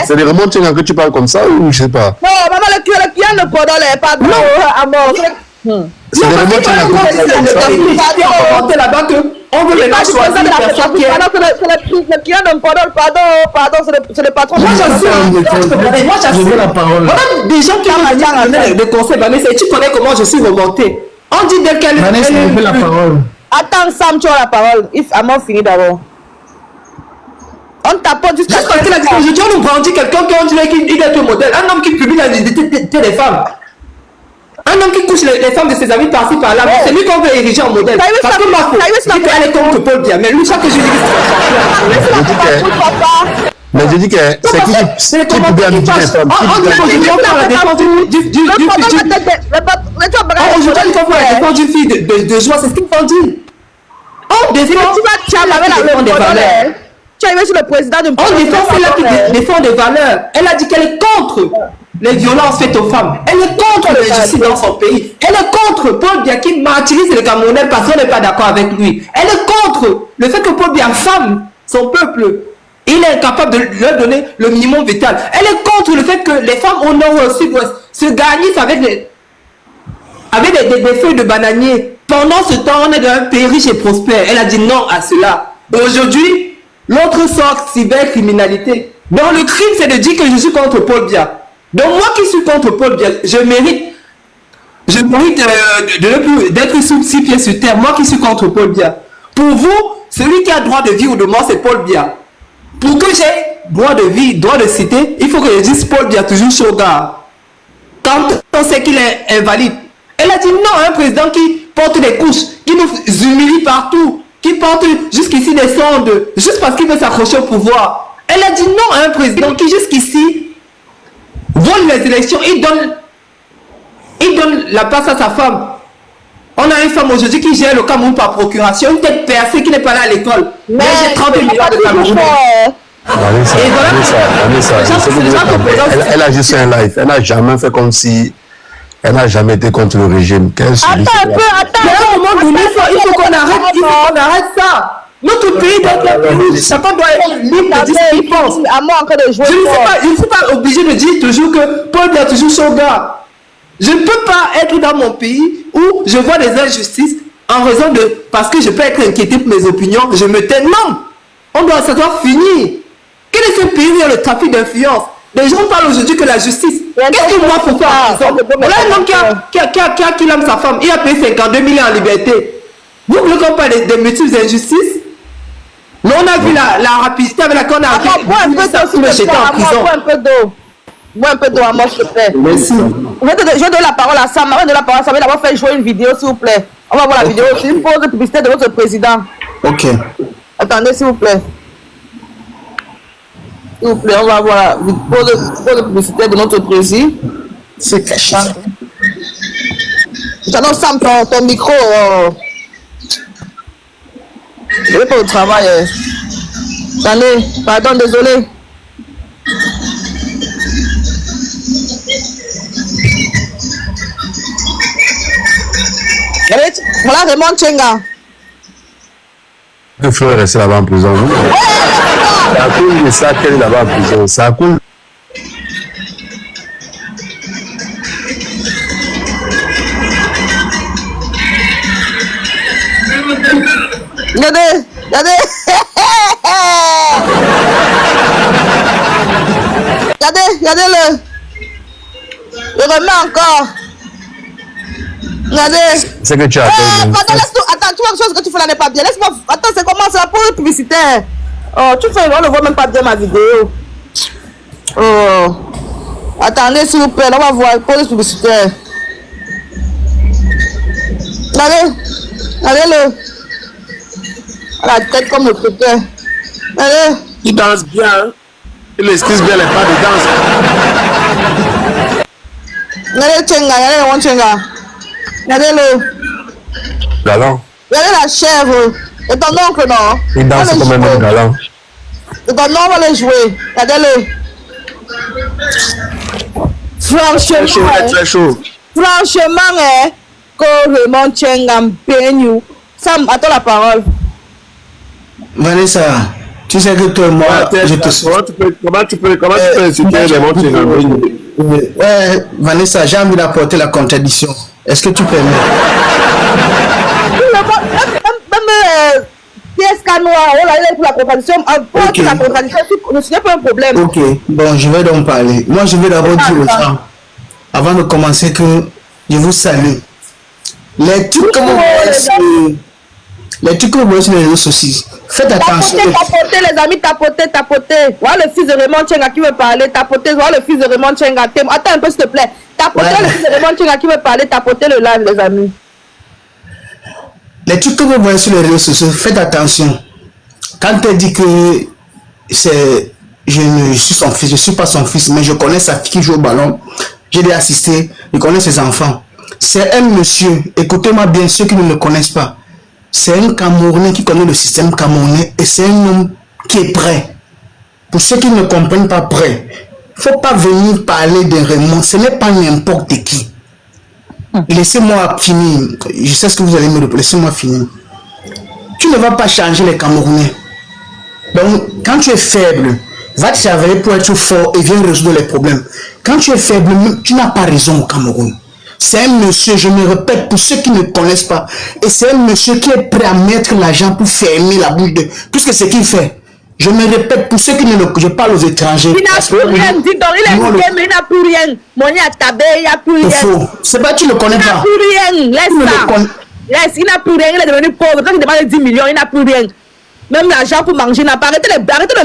C'est des remontes que tu parles comme ça ou je sais pas? Non, maman, le piano ne pardonne pas. Non, à mort. C'est des remontes là-bas que on veut maintenant choisir la personne qui est... Le piano ne pardon, c'est le patron. Moi, j'assume la parole. On a des gens qui ont donné des conseils, mais tu connais comment je suis remontée. On dit dès qu'elle est la parole. Attends, Sam, tu as la parole. Amon finit d'abord. On tapote jusqu'à ce que la discussion nous brandit quelqu'un qui dit qu'il est un modèle. Un homme qui publie la identité des femmes. Un homme qui couche les femmes de ses amis par-ci par-là. C'est lui qu'on veut ériger en modèle. Parce que Marco, elle est contre Paul Biya. Mais lui, chaque jour, mais je dis que c'est qui publie l'identité des femmes. Aujourd'hui, on parle la défense d'une fille de joie. C'est ce qu'ils font dire. On défend des valeurs. Tu arrives sur le président de on défend celle-là qui défend des valeurs. Elle a dit qu'elle est contre les violences faites aux femmes. Elle est contre le justice dans son pays. Elle est contre Paul Biya qui martyrise les Camerounais parce qu'on n'est pas d'accord avec lui. Elle est contre le fait que Paul Biya femme son peuple. Il est incapable de leur donner le minimum vital. Elle est contre le fait que les femmes au nord et au sud-ouest se gagnent avec des feuilles de bananier. Pendant ce temps, on est dans un pays riche et prospère. Elle a dit non à cela. Aujourd'hui, l'autre sort cybercriminalité. Donc le crime, c'est de dire que je suis contre Paul Biya. Donc moi qui suis contre Paul Biya, je mérite d'être sous 6 pieds sur terre. Moi qui suis contre Paul Biya. Pour vous, celui qui a droit de vie ou de mort, c'est Paul Biya. Pour que j'ai droit de vie, droit de cité, il faut que je dise Paul Biya toujours chaud gars. Quand on sait qu'il est invalide. Elle a dit non à un président qui porte des couches, qui nous humilie partout, qui porte jusqu'ici des sondes, juste parce qu'il veut s'accrocher au pouvoir. Elle a dit non à un président qui jusqu'ici vole les élections, il donne la place à sa femme. On a une femme aujourd'hui qui gère le Cameroun par procuration, une tête percée qui n'est pas là à l'école. Mais j'ai 30 millions de Camerounais. Elle a juste fait un live. Elle n'a jamais fait comme si elle n'a jamais été contre le régime. Attends un peu. Mais à un moment donné, il faut qu'on arrête ça. Notre pays doit être chacun doit être libre de dire ce qu'il pense. Je ne suis pas obligé de dire toujours que Paul Biya toujours son gars. Je ne peux pas être dans mon pays où je vois des injustices en raison de... Parce que je peux être inquiété pour mes opinions, je me tais. Non! Ça doit finir. Quel est ce pays où il y a le trafic d'influence? Les gens parlent aujourd'hui que la justice. Qu'est-ce que moi faut faire? Voilà un homme qui aime sa femme. Il a payé 52 millions en liberté. Vous voulez qu'on parle des multiples injustices? Mais on a vu la rapidité avec laquelle on a arrêté. Bois un peu d'eau. Bois un peu d'eau à moi, s'il te plaît. Merci. Je vais donner la parole à Sam. Avant de la parole à Sam, d'abord faire jouer une vidéo, s'il vous plaît. On va voir la vidéo. C'est une pause de publicité de votre président. Ok. Attendez, s'il vous plaît. S'il vous plaît, on va voir la pause de publicité de notre président. C'est caché. J'annonce Sam, ton micro. Je vais pas au travail. Attendez, pardon, désolé. Voilà Raymond Tchenga. Le frère est resté là-bas en prison. C'est à cause de ça qu'elle est là-bas en prison. C'est à cause. Regardez. Regardez-le. Je remets encore. Regardez. C'est que tu as Pardon, laisse-nous. Attends, tu vois quelque chose que tu fais là n'est pas bien. Laisse-moi. Attends, c'est comment ça pour le publicitaire? Oh, tu fais, on ne voit même pas bien ma vidéo. Oh. Attendez, s'il vous plaît, on va voir pour le publicitaire. Regardez. Regardez-le. La tête comme le côté. Regardez. Il danse bien. Hein? Il esquisse bien les pas de danse. Regardez Tchenga, regardez le Tchenga. Regardez-le. galant. Regardez la chèvre. C'est ton oncle, non? Il danse comme un galant. C'est ton oncle, on va le jouer. Regardez-le. Franchement, très chaud. Franchement, que mon Tchenga me Sam, attends la parole. Vanessa, tu sais que toi et moi, je te Comment tu peux insulter les mots Ouais, Vanessa, j'ai envie d'apporter la contradiction. Est-ce que tu permets? Même PSK noir, on a pour la contradiction. Apporte la contradiction, ce n'est pas un problème. Ok, bon, je vais donc parler. Moi, je vais d'abord dire aux gens, avant de commencer, que je vous salue. Les trucs que vous voyez sur les réseaux sociaux, faites attention. Tapoter, les amis, tapoter. Voilà le fils de Raymond Tchenga qui veut parler, tapoter. Voilà le fils de Raymond Tchenga. Attends un peu, s'il te plaît. Tapoter le fils de Raymond Tchenga qui veut parler, tapoter le live, les amis. Les trucs que vous voyez sur les réseaux sociaux, faites attention. Quand elle dit que je suis son fils, je ne suis pas son fils, mais je connais sa fille qui joue au ballon, j'ai déjà assisté, je connais ses enfants. C'est un monsieur, écoutez-moi bien, ceux qui ne le connaissent pas. C'est un Camerounais qui connaît le système camerounais et c'est un homme qui est prêt. Pour ceux qui ne comprennent pas prêt, il ne faut pas venir parler de Raymond, ce n'est pas n'importe qui. Laissez-moi finir, je sais ce que vous allez me dire, laissez-moi finir. Tu ne vas pas changer les Camerounais. Donc, quand tu es faible, va te travailler pour être fort et viens résoudre les problèmes. Quand tu es faible, tu n'as pas raison au Cameroun. C'est un monsieur, je me répète pour ceux qui ne connaissent pas, et c'est un monsieur qui est prêt à mettre l'argent pour fermer la bouche de tout ce que c'est qu'il fait. Je me répète pour ceux qui ne le... Je parle aux étrangers. Il n'a plus rien, dis donc, il est écouté, mais il n'a plus rien. Moni a tabé, il n'a plus rien. C'est faux. C'est pas tu le connais pas. Il n'a plus rien, laisse ça. Laisse, il n'a plus rien, il est devenu pauvre. Quand il demande 10 millions, il n'a plus rien. Même l'argent pour manger, il n'a pas. Arrêtez de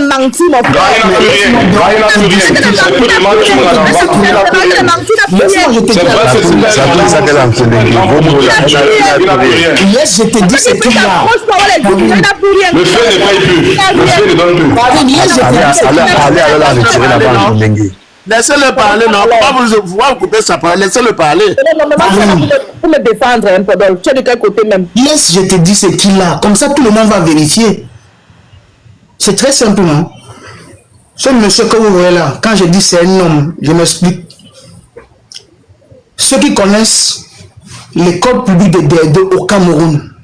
mentir, mon frère. Yes, je te dis c'est tout là. Le feu ne paye plus. Le feu ne donne plus. Laissez-le parler, non. Vous couper sa parole. Laissez-le parler. Pour me défendre un peu, tu es de quel côté même? Yes, je te dis c'est qui là. Comme ça, tout le monde va vérifier. C'est très simple, non? Ce monsieur que vous voyez là, quand je dis c'est un homme, je m'explique. Ceux qui connaissent l'école publique de D2 au Cameroun,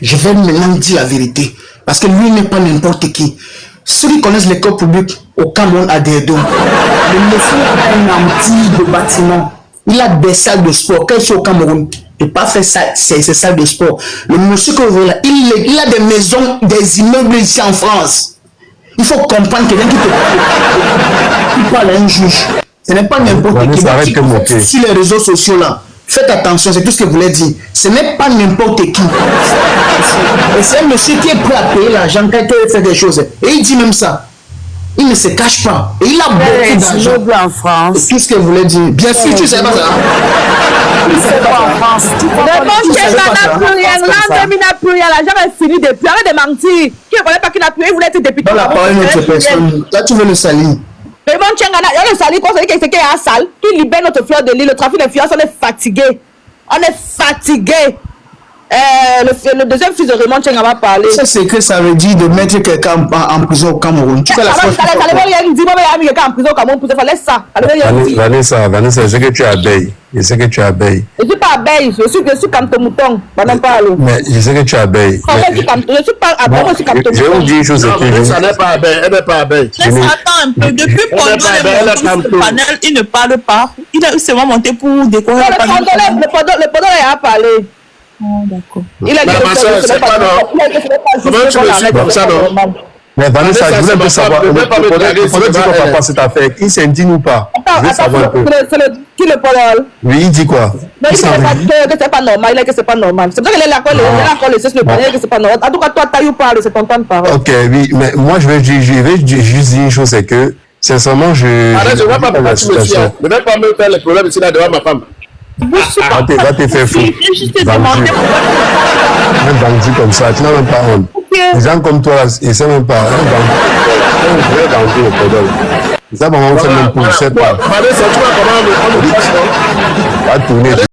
je vais maintenant dire la vérité. Parce que lui n'est pas n'importe qui. Ceux qui connaissent l'école publique au Cameroun à D2, le monsieur a un empire de bâtiment. Il a des salles de sport. Quand il est au Cameroun, il n'a pas fait ça, ces salles de sport. Le monsieur que vous voyez là, il a des maisons, des immeubles ici en France. Il faut comprendre quelqu'un qui parle à un juge. Ce n'est pas n'importe qui. Sur les réseaux sociaux là, faites attention, c'est tout ce que je voulais dire. Ce n'est pas n'importe qui. Et c'est un monsieur qui est prêt à payer l'argent quand il fait des choses. Et il dit même ça. Il ne se cache pas. Et il a beaucoup d'argent en France. C'est tout ce que je voulais dire. Bien sûr, tu ne sais pas ça. C'est pas en France. Raymond Tchenga n'a plus rien. L'an n'a plus rien. L'argent est fini depuis. Arrête de mentir. Qui ne connaît pas qu'il n'a plus rien, il voulait être député. Dans la parole d'une autre personne. Là, tu veux le salir. Raymond Tchenga, il y a le salir, quoi, c'est qu'il y a un sale qui libère notre fleur de l'île. Le trafic d'influence, on est fatigué. On est fatigué. Le deuxième fils de Raymond Tchenga va parler. Ça, c'est que ça veut dire de mettre quelqu'un en prison au Cameroun. Tu fais la force. Vanessa, je sais que tu es abeille. Je sais que tu es abeille. Je ne suis pas abeille, je suis comme ton mouton. Mais je sais que tu es abeille. Je ne suis pas abeille, je suis comme ton mouton. Je vais vous dire une chose. Ça n'est pas abeille, elle n'est pas abeille. Attends un peu, depuis le panel, il ne parle pas. Il a seulement monté pour décorer le panel. Le pendant a parlé. Oh, d'accord. Il a dit c'est pas non. Comment tu me suis comme ça, non? Mais Vanessa, je voulais un peu savoir, il faudrait dire quoi par rapport à cette affaire. Il s'indigne ou pas? Je veux savoir un peu. Qui le parle? Oui, il dit quoi? Non, il dit que c'est pas normal, il dit que c'est pas normal. C'est pour ça qu'il a encore laissé le parler que c'est pas normal. En tout cas, toi, Taïou parle, c'est ton temps de parole. Ok, oui, mais moi, je vais juste dire une chose, c'est que, sincèrement, Arrête, je ne vais pas me situation. Ne vais pas me faire les problèmes ici là devant ma femme. Va te faire fou. Un bandit comme ça, tu n'as même pas honte. Les gens comme toi, ils ne savent même pas. Je vais garantir le problème. Ça, on fait même pour, je ne sais pas. Va tourner.